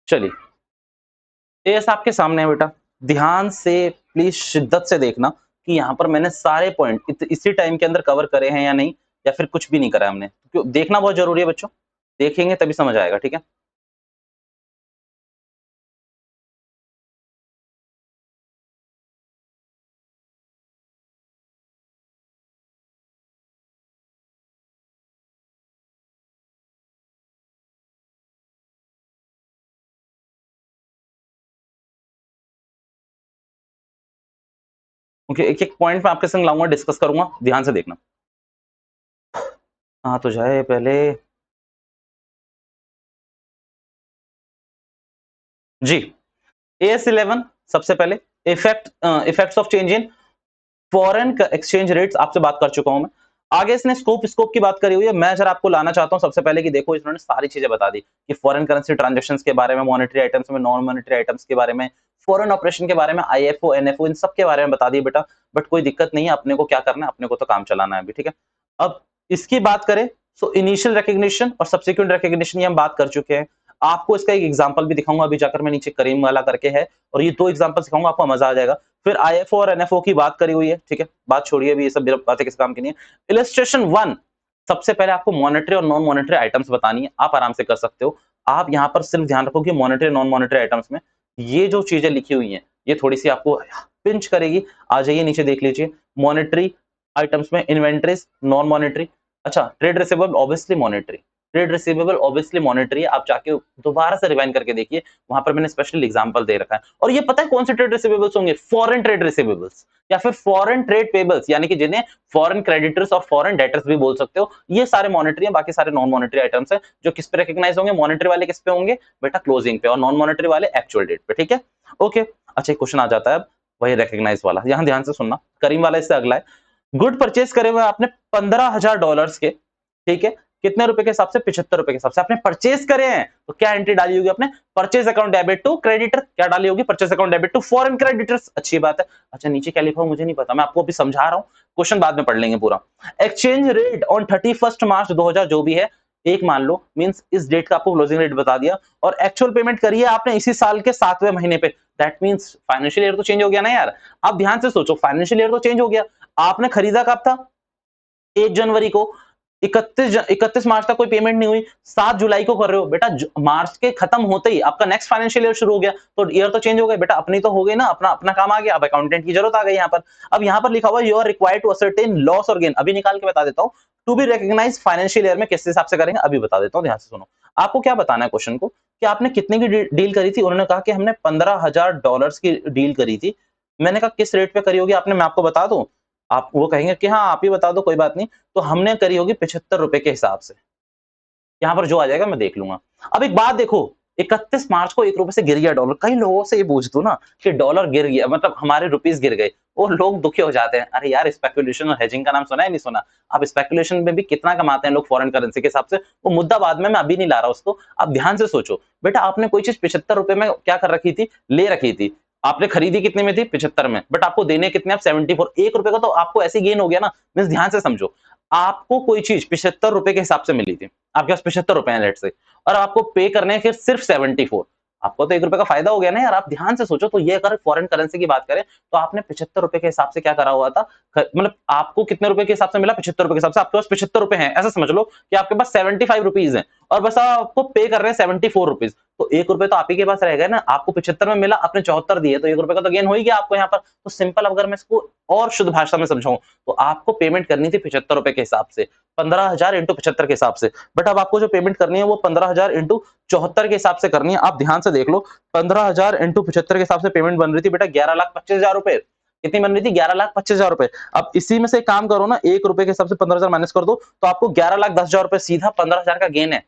Speaker 1: चलिए एएस आपके सामने है बेटा, ध्यान से प्लीज शिद्दत से देखना, कि यहाँ पर मैंने सारे पॉइंट इसी टाइम के अंदर कवर करे हैं या नहीं, या फिर कुछ भी नहीं करा हमने। क्यों देखना बहुत जरूरी है बच्चों, देखेंगे तभी समझ आएगा, ठीक है। ओके, एक एक पॉइंट मैं आपके संग लाऊंगा, डिस्कस करूंगा, ध्यान से देखना। हाँ तो जाए पहले जी, AS11 सबसे पहले effects of change in foreign exchange rates आपसे बात कर चुका हूं मैं। आगे इसने स्कोप की बात करी हुई है। मैं जरा आपको लाना चाहता हूं सबसे पहले कि देखो इन्होंने सारी चीजें बता दी कि फॉरेन करेंसी ट्रांजैक्शंस के बारे में, मॉनेटरी आइटम्स में, नॉन मॉनेटरी आइटम्स के बारे में, फॉरेन ऑपरेशन के बारे में, IFO NFO इन सब के बारे में बता दिए बेटा। बट कोई दिक्कत नहीं है, अपने को क्या करना है, अपने को तो काम चलाना है अभी, ठीक है। अब इसकी बात करें तो इनिशियल रिकग्निशन और सब्सिक्वेंट रिकग्निशन ये हम बात कर चुके हैं। आपको इसका एक एग्जांपल भी दिखाऊंगा अभी जाकर, मैं नीचे करीम वाला करके है, और ये दो एग्जांपल दिखाऊंगा, आपको मजा आ जाएगा। फिर IFO और NFO की बात करी हुई है, ठीक है, बात छोड़िए अभी, ये सब बातें किस काम की नहीं है। इलस्ट्रेशन 1, सबसे पहले आपको मॉनेटरी और नॉन मॉनेटरी आइटम्स बतानी है, आप आराम से कर सकते हो। आप यहाँ पर सिर्फ ध्यान रखो कि मॉनेटरी नॉन मॉनेटरी आइटम्स में ये जो चीजें लिखी हुई हैं ये थोड़ी सी आपको पिंच करेगी। आ जाइए नीचे देख लीजिए, मॉनेटरी आइटम्स में इन्वेंट्रीज नॉन मॉनेटरी, अच्छा trade receivable obviously monetary, trade receivable obviously monetary है। आप जाके दोबारा से रिवाइंड करके देखिए, वहां पर मैंने स्पेशल एग्जांपल दे रखा है। और ये पता है कौन से ट्रेड रिसीवेबल्स होंगे, फॉरेन ट्रेड रिसीवेबल्स या फिर फॉरेन ट्रेड पेबल्स, यानी कि जिन्हें फॉरेन क्रेडिटर्स और फॉरेन डेटर्स भी बोल सकते हो। ये सारे मॉनेटरी हैं, बाकी सारे नॉन मॉनेटरी आइटम्स हैं। जो किस पे रिकॉग्नाइज होंगे, मॉनेटरी वाले किस पे होंगे बेटा, क्लोजिंग पे, और नॉन मॉनेटरी वाले एक्चुअल डेट पे, ठीक है। ओके, अच्छा एक क्वेश्चन आ जाता है अब, वही रिकॉग्नाइज वाला, यहां ध्यान से सुनना, करीम वाला इससे अगला है। गुड परचेज करे हुए आपने $15,000 के, ठीक है, कितने रुपए के हिसाब से, $75 के हिसाब से आपने परचेज करे हैं, तो क्या एंट्री डाली होगी आपने, purchase account debit to creditor, क्या डाली होगी, purchase account debit to foreign creditors, अच्छी बात है। अच्छा नीचे क्या लिखा हो मुझे नहीं पता, मैं आपको अभी समझा रहा हूं, क्वेश्चन बाद में पढ़ लेंगे पूरा। एक्सचेंज रेट ऑन 31 मार्च 2000 जो भी है, एक मान लो, मींस इस डेट का आपको क्लोजिंग रेट बता दिया, और एक्चुअल पेमेंट करी है आपने इसी साल के 7वें महीने पे, दैट मींस फाइनेंशियल ईयर तो चेंज हो गया ना यार। आप ध्यान से सोचो, फाइनेंशियल ईयर तो चेंज हो गया, आपने खरीदा कब था, 1 जनवरी को, 31 मार्च तक कोई पेमेंट नहीं हुई, 7 जुलाई को कर रहे हो बेटा, मार्च के खत्म होते ही आपका नेक्स्ट फाइनेंशियल ईयर शुरू हो गया, तो ईयर तो चेंज हो गया बेटा, अपनी तो हो गई ना, अपना अपना काम आ गया, अब अकाउंटेंट की जरूरत आ गई यहाँ पर। अब यहाँ पर लिखा हुआ you are required to ascertain loss और गेन, अभी निकाल के बता देता हूँ, to be recognised financial year में किस हिसाब से करेंगे अभी बता देता हूँ, ध्यान से सुनो। आपको क्या बताना है क्वेश्चन को, कि आपने कितने की डील करी थी, उन्होंने कहा कि हमने $15,000 की डील करी थी। मैंने कहा किस रेट पे करी होगी आपने, मैं आपको बता दूं, आप वो कहेंगे कि हाँ आप ही बता दो कोई बात नहीं, तो हमने करी होगी $75 के हिसाब से, यहाँ पर जो आ जाएगा मैं देख लूंगा। अब एक बात देखो, 31 मार्च को ₹1 से गिर गया डॉलर, कई लोगों से ये पूछ दो ना कि डॉलर गिर गया मतलब हमारे रुपीस गिर गए, वो लोग दुखी हो जाते हैं, अरे यार स्पेकुलेशन और हेजिंग का नाम सुना है नहीं सुना। अब स्पेकुलेशन में भी कितना कमाते हैं लोग फॉरेन करेंसी के हिसाब से, वो मुद्दा बाद में, मैं अभी नहीं ला रहा उसको। आप ध्यान से सोचो बेटा, आपने कोई चीज ₹75 में क्या कर रखी थी, ले रखी थी, आपने खरीदी कितने में थी, 75 में, बट आपको देने कितने, आप 74, ₹1 का तो आपको ऐसे गेन हो गया ना। मींस ध्यान से समझो, आपको कोई चीज ₹75 के हिसाब से मिली थी, आपके पास ₹75 हैं लेट्स से, और आपको पे करने हैं सिर्फ 74, आपको तो ₹1 का फायदा हो गया ना यार। आप ध्यान से सोचो, तो ये अगर फॉरेन करेंसी की बात करें तो आपने ₹75 के हिसाब से क्या करा हुआ था, मतलब आपको कितने रुपए के हिसाब से मिला, ₹75 के हिसाब से आपके पास ₹75 हैं, ऐसा समझ लो कि आपके पास 75 है, और बस आपको पे कर रहे हैं ₹74, तो ₹1 तो आप ही के पास रह गए ना, आपको 75 में मिला, आपने 74 दिए, तो ₹1 का तो गेन हो ही गया आपको यहाँ पर। तो सिंपल अगर मैं इसको और शुद्ध भाषा में समझाऊं, तो आपको पेमेंट करनी थी ₹75 के हिसाब से, 15,000 इंटू 75 के हिसाब से, बट अब आपको जो पेमेंट करनी है वो 15,000 इंटू 74 के हिसाब से करनी है। आप ध्यान से देख लो, 15,000 इंटू 75 के हिसाब से पेमेंट बन रही थी बेटा, 11,25,000 कितनी बन रही थी, 11,25,000। अब इसी में से एक काम करो ना, ₹1 के हिसाब से 15,000 माइनस कर दो, तो आपको 11,10,000, सीधा 15,000 का गेन है,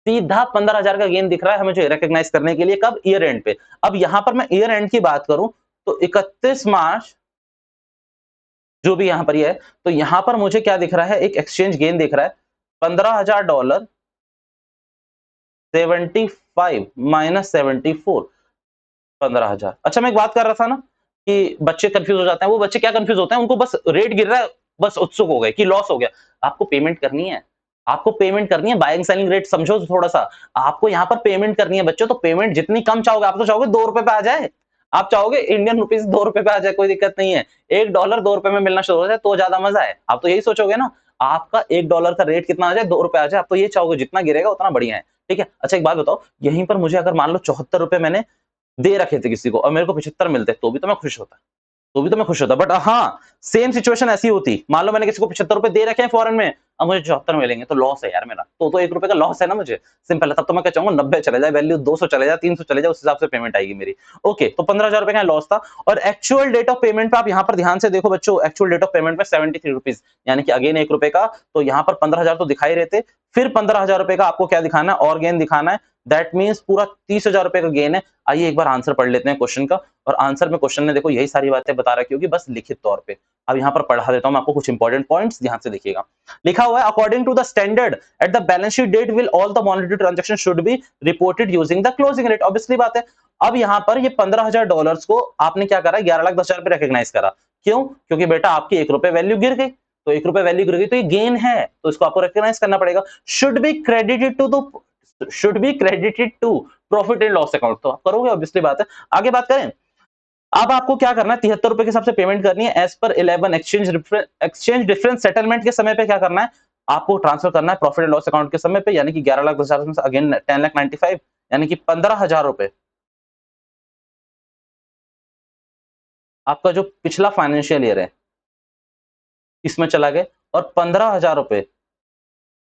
Speaker 1: सीधा 15,000 का गेन दिख रहा है मुझे रिकॉग्नाइज करने के लिए, कब, ईयर एंड पे। अब यहां पर मैं ईयर एंड की बात करूं तो 31 मार्च जो भी यहां पर ये है, तो यहां पर मुझे क्या दिख रहा है, एक एक्सचेंज गेन दिख रहा है, $15,000 75 माइनस 74, 15,000। अच्छा मैं एक बात कर रहा था ना कि बच्चे कंफ्यूज हो जाते हैं, वो बच्चे क्या कंफ्यूज होते हैं, उनको बस रेट गिर रहा है, बस उत्सुक हो गए कि लॉस हो गया। आपको पेमेंट करनी है, आपको पेमेंट करनी है, बाइंग सेलिंग रेट समझो थोड़ा सा, आपको यहाँ पर पेमेंट करनी है बच्चों, तो पेमेंट जितनी कम चाहोगे, आप तो चाहोगे ₹2 पे आ जाए, आप चाहोगे इंडियन रुपीज 2 रुपए पे आ जाए, कोई दिक्कत नहीं है। $1 2 रुपए में मिलना शुरू हो जाए तो ज्यादा मजा है। आप तो यही सोचोगे ना, आपका $1 का रेट कितना आ जाए, 2 रुपए आ जाए, आप तो ये चाहोगे जितना गिरेगा उतना बढ़िया है। ठीक है, अच्छा एक बात बताओ, यहीं पर मुझे अगर मान लो 74 रुपए मैंने दे रखे थे किसी को और मेरे को 75 मिलते तो भी तो मैं खुश होता, तो भी तो मैं खुश होता। बट हाँ, सेम सिचुएशन ऐसी होती, मान लो मैंने किसी को 75 रुपए दे रखे हैं फॉरेन में, अब मुझे 74 मिलेंगे तो लॉस है यार मेरा, तो 1 रुपए का लॉस है ना मुझे, सिंपल है। तब तो मैं क्या चाहूंगा 90 चले जाए वैल्यू, 200 चले जाए, 300 चले जाए, उस हिसाब से पेमेंट आएगी मेरी। ओके, तो 15,000 रुपए का लॉस था। और एक्चुअल डेट ऑफ पेमेंट पे आप यहाँ पर ध्यान से देखो बच्चों, एक्चुअल डेट ऑफ पेमेंट पे 73 रुपीज, यानी कि अगेन 1 रुपए का, तो यहाँ पर 15,000 तो दिखाई रहते, फिर 15,000 रुपए का आपको क्या दिखाना है, और गेन दिखाना है। दैट मीन्स पूरा 30,000 रुपए का गेन है। आइए एक बार आंसर पढ़ लेते हैं क्वेश्चन का, और आंसर में क्वेश्चन ने देखो यही सारी बातें बता रखी होगी, बस लिखित तौर पे। अब यहाँ पर पढ़ा देता हूं मैं आपको कुछ इंपॉर्टेंट पॉइंट्स, ध्यान से देखिएगा। लिखा हुआ है, according to the standard at the balance sheet date will all the monetary transaction should be reported using the closing rate. Obviously बात है। अब यहाँ पर ये $15,000 को आपने क्या करा, 11,10,000 पे रिकॉग्नाइज करा। क्यों? क्योंकि बेटा आपकी 1 रुपए वैल्यू गिर गई, तो 1 रुपए वैल्यू गिर गई तो ये गेन है, तो इसको आपको रिकॉग्नाइज करना पड़ेगा। Should be credited to profit and loss account, तो आप करोगे, ऑब्वियसली बात है। आगे बात करें, अब आपको क्या करना है, 73 रुपए के हिसाब से पेमेंट करनी है as per 11 exchange difference settlement के समय पे क्या करना है, आपको ट्रांसफर करना है प्रॉफिट एंड लॉस अकाउंट के समय पे, यानी कि 11,10,000 से अगेन 10,95,000, यानी कि 15,000 रुपए आपका जो पिछला फाइनेंशियल ईयर है इसमें चला गया, और 15,000 रुपए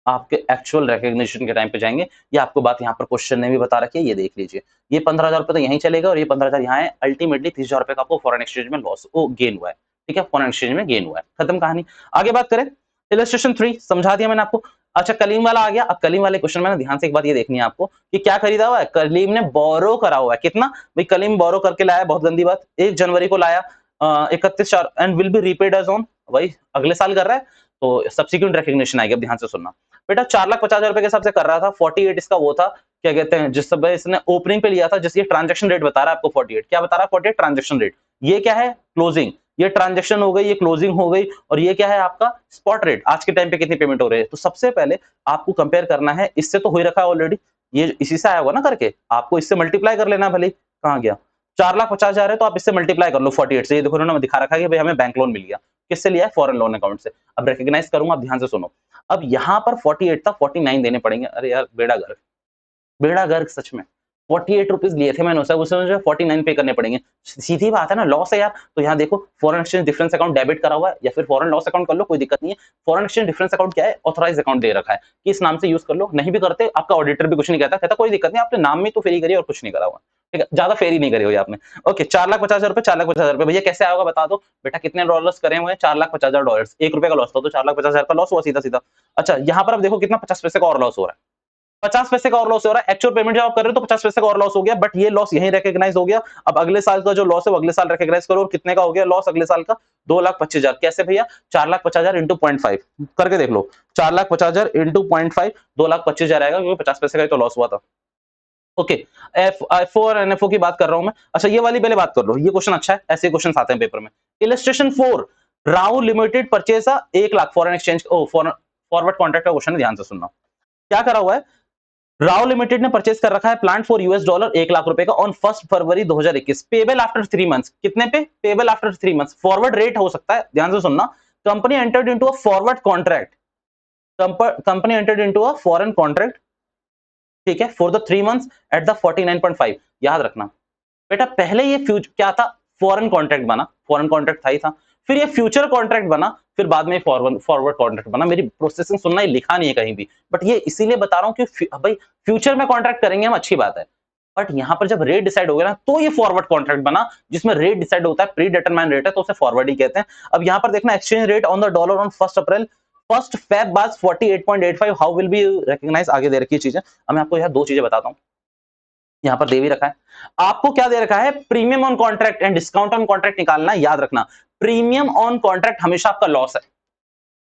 Speaker 1: आपके एक्चुअल रिकॉग्निशन के टाइम पे जाएंगे। ये आपको बात यहाँ पर क्वेश्चन ने भी बता रखी है, ये देख लीजिए। ये 15,000 रुपए तो यहीं चलेगा और ये 15,000 यहाँ है। अल्टीमेटली 30,000 रुपए का आपको फॉरेन एक्सचेंज में लॉस गेन हुआ है। ठीक है, फॉरेन एक्सचेंज में गेन हुआ है, खत्म कहानी। आगे बात करें, इलस्ट्रेशन 3 समझा दिया मैंने आपको। अच्छा, कलीम वाला आ गया। अब कलीम वाले क्वेश्चन में ना ध्यान से एक बात ये देखनी है आपको कि क्या खरीदा हुआ है, कलीम ने बोरो करा हुआ है। कितना भाई, कलीम बोरो करके लाया, बहुत गंदी बात, 1 जनवरी को लाया, 31/4 and will be repaid as on, भाई अगले साल कर रहा है तो सब्सिक्वेंट रिकॉग्निशन आएगी। अब ध्यान से सुनना बेटा, 4,50,000 रुपए के हिसाब से कर रहा था, 48 इसका वो था, क्या कहते हैं, जिस समय इसने ओपनिंग पे लिया था, जिस ये ट्रांजैक्शन रेट बता रहा है आपको 48, क्या बता रहा है 48 ट्रांजैक्शन रेट। ये क्या है, क्लोजिंग, ये ट्रांजैक्शन हो गई, ये क्लोजिंग हो गई, और ये क्या है आपका स्पॉट रेट, आज के टाइम पे कितनी पेमेंट हो रही है। तो सबसे पहले आपको कंपेयर करना है, इससे तो हो ही रखा है ऑलरेडी, ये इसी से आया होगा ना करके, आपको इससे मल्टीप्लाई कर लेना, भले कहाँ गया, 4,50,000 है तो आप इससे मल्टीप्लाई कर लो 48 से। ये देखो उन्होंने दिखा रखा है कि भाई हमें बैंक लोन मिल गया, किससे लिया है, फॉरेन लोन अकाउंट से। अब रिकॉग्नाइज करूंगा, अब ध्यान से सुनो। अब यहाँ पर 48 था, 49 देने पड़ेंगे। अरे यार बेड़ा गर्क, बेड़ा गर्क सच में। 48 रुपीज लिए थे मैंने उससे मुझे 49 पे करने पड़ेंगे। सीधी बात है ना, लॉस है यार। तो यहाँ देखो, foreign exchange difference account debit करा हुआ है, या फिर फॉरेन लॉस अकाउंट कर लो, कोई दिक्कत नहीं है। फॉरेन एक्सचेंज डिफरेंस अकाउंट क्या है, ऑथराइज अकाउंट दे रखा है कि इस नाम से यूज कर लो, नहीं भी करते आपका ऑडिटर भी कुछ नहीं कहता, कहता कोई दिक्कत नहीं, आपने नाम में तो फेरी करी और कुछ नहीं करा हुआ। ठीक है, ज्यादा फेरी नहीं करी हुई आपने। ओके, 4,50,000 रुपए, 4,50,000 रुपए भैया कैसे आएगा बता दो बेटा, कितने डॉलर्स करे हुए हैं, $4,50,000, 1 रुपए का लॉस था तो 4,50,000 का लॉस हुआ सीधा सीधा। अच्छा, यहाँ पर अब देखो कितना, 50 पैसे का और लॉस हो रहा है, 50 पैसे का और लॉस हो रहा है। एक्चुअल पेमेंट जब आप कर रहे हो तो 50 पैसे का और लॉस हो गया, बट ये लॉस यहीं रिकॉग्नाइज हो गया। अब अगले साल का जो लॉस है वो अगले साल रिकॉग्नाइज करो, और कितने का हो गया लॉस अगले साल का, 2,25,000। कैसे भैया, 4,50,000 इंटू 0.5 करके देख लो, 4,50,000 इंटू 0.5, 2,25,000 आएगा, क्योंकि 50 पैसे का ही तो लॉस हुआ था। ओके, एफ4 और एनएफओ की बात कर रहा हूं मैं। अच्छा, ये वाली पहले बात कर लो, ये क्वेश्चन अच्छा है, ऐसे क्वेश्चन आते हैं पेपर में। Illustration 4, Rahul limited purchase 1 lakh foreign exchange forward contract का क्वेश्चन है, ध्यान से सुनना। क्या करा हुआ है, राव लिमिटेड ने परचेज कर रखा है प्लांट फॉर $1 1 लाख रुपए का on 1 February 2021, payable after 3 months. कितने पे, payable after 3 months. Forward rate हो सकता है, ध्यान से सुनना। Company entered into a forward contract, company entered into a foreign contract, ठीक है, for the 3 months at the 49.5। याद रखना बेटा, पहले ये क्या था, फॉरेन कॉन्ट्रैक्ट बना, फॉरेन कॉन्ट्रैक्ट था ही था, फिर ये फ्यूचर कॉन्ट्रैक्ट बना, फिर बाद में फॉरवर्ड कॉन्ट्रैक्ट बना। मेरी प्रोसेसिंग सुनना, ये लिखा नहीं है कहीं भी, बट ये इसीलिए बता रहा हूं कि भाई फ्यूचर में कॉन्ट्रैक्ट करेंगे हम, अच्छी बात है, बट यहां पर जब रेट डिसाइड हो गया ना, तो ये फॉरवर्ड कॉन्ट्रैक्ट बना, जिसमें रेट डिसाइड होता है, प्री डिटरमाइंड रेट है, तो उसे फॉरवर्ड ही कहते हैं। अब यहां पर देखना, exchange rate on the dollar on 1 April 1 Feb 48.85, how will be recognise, आगे दे रखी चीजें। अब मैं आपको यहाँ 2 चीजें बताता हूँ, यहां पर दे भी रखा है आपको, क्या दे रखा है, premium on contract and discount on contract निकालना है। याद रखना, प्रीमियम ऑन कॉन्ट्रैक्ट हमेशा आपका लॉस है,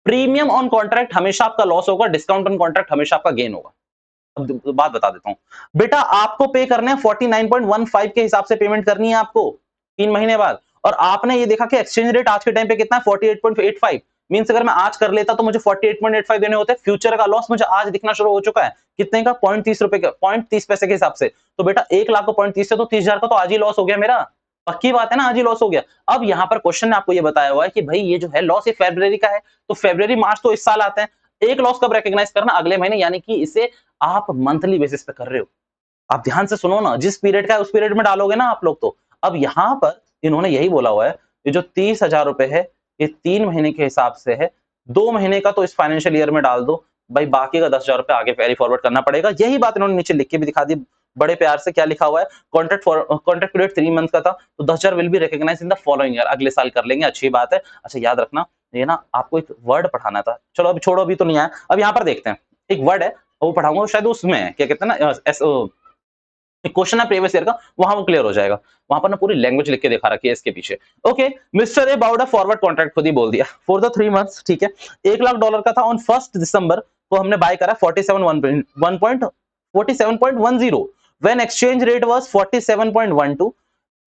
Speaker 1: प्रीमियम ऑन कॉन्ट्रैक्ट हमेशा आपका लॉस होगा, डिस्काउंट ऑन कॉन्ट्रैक्ट हमेशा आपका गेन होगा। अब बात बता देता हूं बेटा, आपको पे करने हैं 49.15 के हिसाब से पेमेंट करनी है आपको 3 महीने बाद, और आपने ये देखा कि एक्सचेंज रेट आज के टाइम पे कितना है, 48.85। मींस अगर मैं आज कर लेता तो मुझे 48.85 देने होते। फ्यूचर का लॉस मुझे आज दिखना शुरू हो चुका है, कितने का, 0.30 रुपए का, 0.30 पैसे के हिसाब से। तो बेटा 1 लाख को 0.30 से तो 30,000 का तो आज ही लॉस हो गया मेरा, पक्की बात है ना, आज ही लॉस हो गया। अब यहाँ पर क्वेश्चन ने आपको ये बताया हुआ है कि भाई ये जो है लॉस ये फरवरी का है, तो फरवरी मार्च तो इस साल आते हैं, एक लॉस कब रिकॉग्नाइज करना, अगले महीने, यानी कि इसे आप मंथली बेसिस पे कर रहे हो। आप ध्यान से सुनो ना, जिस पीरियड का है उस पीरियड में डालोगे ना आप लोग तो। अब यहाँ पर इन्होंने यही बोला हुआ है, ये जो 30,000 रुपए है ये 3 महीने के हिसाब से है, 2 महीने का तो इस फाइनेंशियल ईयर में डाल दो भाई, बाकी का 10,000 रुपए आगे कैरी फॉरवर्ड करना पड़ेगा। यही बात इन्होंने नीचे लिख के भी दिखा दी बड़े प्यार से, क्या लिखा हुआ है, कॉन्ट्रैक्ट पीरियड 3 मंथ का था, तो 10,000 will be recognised in the following year, अगले साल कर लेंगे, अच्छी बात है। अच्छा याद रखना, ये ना आपको एक वर्ड पढ़ाना था, चलो अभी छोड़ो, अभी तो नहीं आया, अब यहाँ पर देखते हैं, एक वर्ड है वो पढ़ाऊंगा, शायद उसमें है, क्या कहते हैं ना, क्वेश्चन है प्रीवियस ईयर का, वहां वो क्लियर हो जाएगा। वहां पर ना पूरी लैंग्वेज लिख के दिखा रखी है इसके पीछे। Okay, mister A bowed a forward contract, खुद ही बोल दिया, फॉर द 3 मंथ्स, ठीक है, $1,00,000 का था, ऑन 1 दिसंबर को हमने बाय करा 47.10, when exchange rate was 47.12,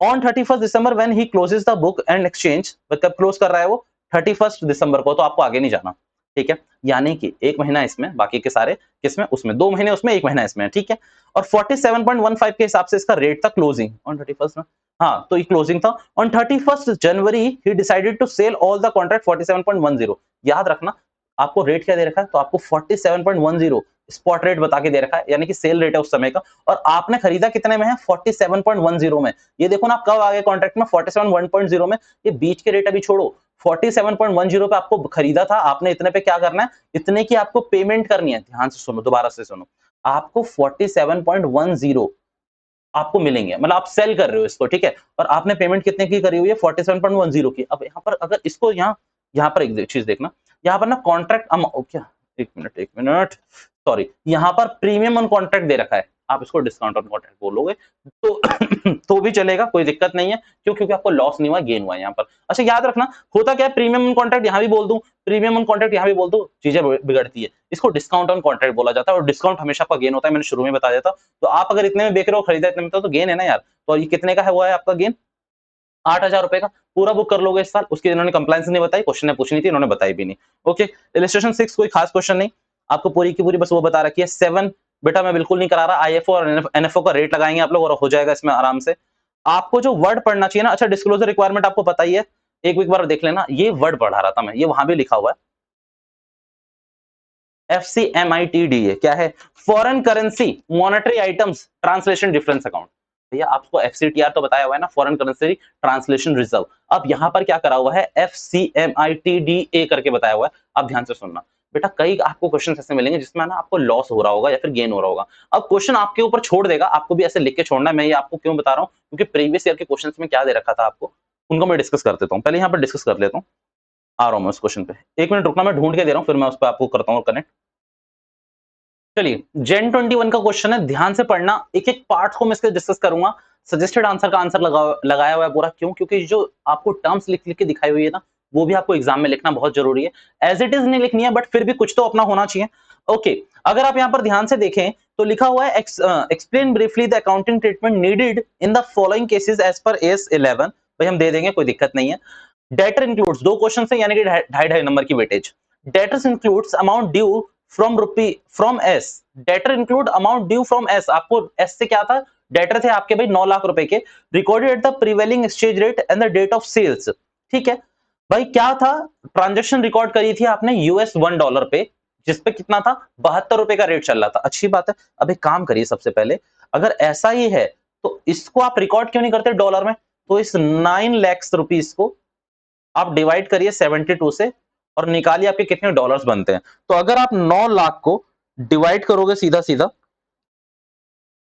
Speaker 1: on 31 December when he closes the book and exchange, कब क्लोज कर रहा है वो, 31 दिसंबर को, तो आपको आगे नहीं जाना, ठीक है, यानी कि 1 महीना इसमें, बाकी के सारे किसमें, उसमें 2 महीने उसमें, 1 महीना इसमें, ठीक है। और 47.15 के हिसाब से इसका रेट था क्लोजिंग ऑन 31 में, हाँ तो ये क्लोजिंग था on 31 January, he decided to sell all the contract 47.10। याद रखना, आपको रेट क्या दे रखा है, तो आपको 47.10 स्पॉट रेट बता के दे रखा है, यानी कि सेल रेट है उस समय का, और आपने खरीदा कितने में है, 47.10 में। ये देखो ना आप कब आ गए कॉन्ट्रैक्ट में, 47.1.0 में, ये बीच के रेट अभी छोड़ो, 47.10 पे आपको खरीदा था आपने, इतने पे क्या करना है, इतने की आपको पेमेंट करनी है। ध्यान से सुनो, दोबारा से सुनो, आपको 47.10 आपको मिलेंगे, मतलब आप सेल कर रहे हो इसको, ठीक है, और आपने पेमेंट कितने की करी हुई है, 47.10 की। अब यहाँ पर अगर इसको यहाँ पर एक चीज देखना, यहाँ पर ना कॉन्ट्रैक्ट क्या, एक मिनट सॉरी, यहाँ पर प्रीमियम ऑन कॉन्ट्रैक्ट दे रखा है, आप इसको डिस्काउंट ऑन कॉन्ट्रैक्ट बोलोगे तो तो भी चलेगा, कोई दिक्कत नहीं है, क्यों, क्योंकि आपको लॉस नहीं हुआ, गेन हुआ है यहाँ पर। अच्छा याद रखना, होता क्या है, प्रीमियम ऑन कॉन्ट्रैक्ट यहाँ भी बोल दूं, प्रीमियम ऑन कॉन्ट्रैक्ट यहाँ भी बोल दूं, चीजें बिगड़ती है, इसको डिस्काउंट ऑन कॉन्ट्रैक्ट बोला जाता है, और डिस्काउंट हमेशा आपका गेन होता है, मैंने शुरू में बता दिया था। तो आप अगर इतने में बेच रहे हो, खरीदा इतने में, तो गेन है ना यार, तो ये कितने का है, हुआ है आपका गेन 8,000 रुपए का, पूरा बुक कर लोगे इस साल। उसकी इन्होंने कंप्लायंस नहीं बताई, क्वेश्चन ने पूछनी थी, इन्होंने बताई भी नहीं। ओके, इलस्ट्रेशन 6 कोई खास क्वेश्चन नहीं, आपको पूरी की पूरी बस वो बता रखी है। 7 बेटा मैं बिल्कुल नहीं करा रहा, आईएफओ और एनएफओ का रेट लगाएंगे आप लोग और हो जाएगा इसमें आराम से। आपको जो वर्ड पढ़ना चाहिए ना, अच्छा डिस्क्लोजर रिक्वायरमेंट आपको पता ही है, एक बार देख लेना, ये वर्ड पढ़ा रहा था मैं, ये वहां भी लिखा हुआ है, FCMITDA क्या है, foreign currency monetary items translation difference account. भैया आपको FCTR तो बताया हुआ है ना, फॉरेन करेंसी ट्रांसलेशन रिजर्व। अब यहाँ पर क्या करा हुआ है, FCMITDA करके बताया हुआ है, आप ध्यान से सुनना बेटा, कई आपको क्वेश्चन ऐसे मिलेंगे जिसमें ना आपको लॉस हो रहा होगा या फिर गेन हो रहा होगा। अब क्वेश्चन आपके ऊपर छोड़ देगा, आपको भी ऐसे लिख के छोड़ना है। मैं ये आपको क्यों बता रहा हूँ, क्योंकि प्रीवियस ईयर के क्वेश्चन में क्या दे रखा था आपको, उनको मैं डिस्कस कर देता हूँ, पहले यहाँ पर डिस्कस कर लेता हूँ, आ रहा हूँ मैं उस क्वेश्चन पे, 1 मिनट रुकना, मैं ढूंढ के दे रहा हूँ, फिर मैं उस पर आपको करता हूँ कनेक्ट। चलिए, जेन 21 का क्वेश्चन है, ध्यान से पढ़ना, एक एक पार्ट को मैं इसके डिस्कस करूंगा। सजेस्टेड आंसर का आंसर लगाया हुआ है पूरा, क्यों, क्योंकि जो आपको टर्म्स लिख लिख के दिखाई हुई है ना, वो भी आपको एग्जाम में लिखना बहुत जरूरी है। एज इट इज नहीं लिखनी है, बट फिर भी कुछ तो अपना होना चाहिए। ओके, अगर आप यहाँ पर ध्यान से देखें तो लिखा हुआ है, explain briefly the accounting treatment needed in the following cases as per AS 11। भाई हम दे देंगे, कोई दिक्कत नहीं है। डेटर इंक्लूड्स, 2 क्वेश्चन से यानी कि 2.5 नंबर की weightage. Debtors includes amount due from S, debtor include amount due from S, आपको एस से क्या था, डेटर थे आपके भाई 9 लाख रुपए के, recorded at the prevailing exchange rate and the date of sales. ठीक है भाई, क्या था, ट्रांजेक्शन रिकॉर्ड करी थी आपने $1 पे, जिसपे कितना था, 72 रुपए का रेट चल रहा था। अच्छी बात है, अब एक काम करिए, सबसे पहले अगर ऐसा ही है तो इसको आप रिकॉर्ड क्यों नहीं करते डॉलर में, तो इस 9 लाख रुपीस को आप डिवाइड करिए 72 से और निकालिए आपके कितने डॉलर्स बनते हैं। तो अगर आप 9 लाख को डिवाइड करोगे सीधा सीधा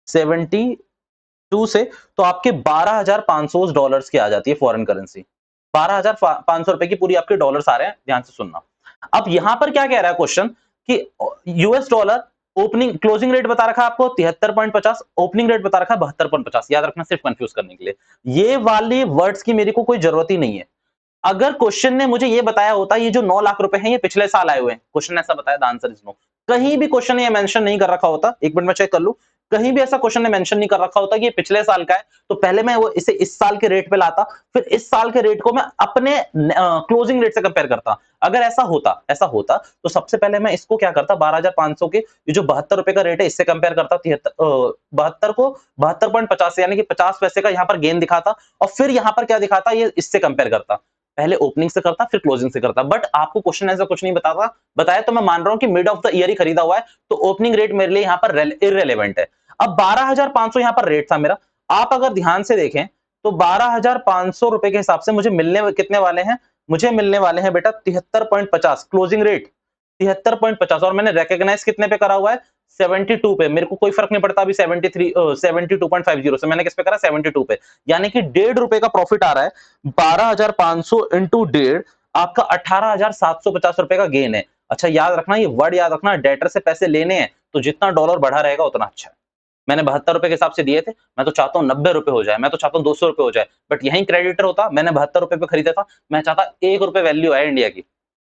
Speaker 1: 72 से, तो आपके $12,500 की आ जाती है फॉरेन करेंसी। 12,500 रुपए की पूरी आपके डॉलर्स आ रहे हैं, ध्यान से सुनना। अब यहां पर क्या कह रहा है क्वेश्चन कि US dollar opening closing rate बता रखा है आपको 73.50, ओपनिंग रेट बता रखा है 72.50। याद रखना, सिर्फ कंफ्यूज करने के लिए, ये वाली वर्ड्स की मेरे को कोई जरूरत ही नहीं है। अगर क्वेश्चन ने मुझे ये बताया होता ये जो 9 लाख रुपए हैं ये पिछले साल आए हुए हैं, क्वेश्चन ऐसा बताया, द आंसर इज नो। कहीं भी क्वेश्चन ये मेंशन नहीं कर रखा होता, एक मिनट में चेक कर लूं, कहीं भी ऐसा क्वेश्चन ने मेंशन नहीं कर रखा होता कि ये पिछले साल का है, तो पहले मैं वो इसे इस साल के रेट पे लाता, फिर इस साल के रेट को मैं अपने क्लोजिंग रेट से कंपेयर करता। अगर ऐसा होता तो सबसे पहले मैं इसको क्या करता, 12,500 के ये जो 72 रुपए का रेट है इससे कंपेयर करता, 72 को 72.50 यानी कि 50 पैसे का यहाँ पर गेन दिखाता, और फिर यहाँ पर क्या दिखाता, ये इससे कंपेयर करता। पहले ओपनिंग से करता फिर क्लोजिंग से करता, बट आपको क्वेश्चन ऐसा कुछ नहीं बताया, तो मैं मान रहा हूं कि मिड ऑफ द ईयर ही खरीदा हुआ है, तो ओपनिंग रेट मेरे लिए यहाँ पर इररेलेवेंट है। अब 12,500 यहाँ पर रेट था मेरा, आप अगर ध्यान से देखें तो 12,500 रुपए के हिसाब से मुझे मिलने कितने वाले हैं, मुझे मिलने वाले हैं बेटा 73.50 क्लोजिंग रेट, 73.50, और मैंने रिकॉग्नाइज कितने पे करा हुआ है, 72 पे। मेरे को कोई फर्क नहीं पड़ता अभी 72.50 से मैंने किस पे करा, 72 पे, यानी कि ₹1.5 का प्रॉफिट आ रहा है। 12,500 इंटू 1.5 आपका 18,750 रुपए का गेन है। अच्छा याद रखना, ये वर्ड याद रखना, डेटर से पैसे लेने हैं तो जितना डॉलर बढ़ा रहेगा उतना अच्छा है। मैंने 72 रुपए के हिसाब से दिए थे, मैं तो चाहता हूँ 90 रुपए हो जाए, मैं तो चाहता हूँ 200 रुपए हो जाए, बट यही क्रेडिटर होता, मैंने 72 रुपए पे खरीदा था, मैं चाहता 1 रुपए वैल्यू है इंडिया की,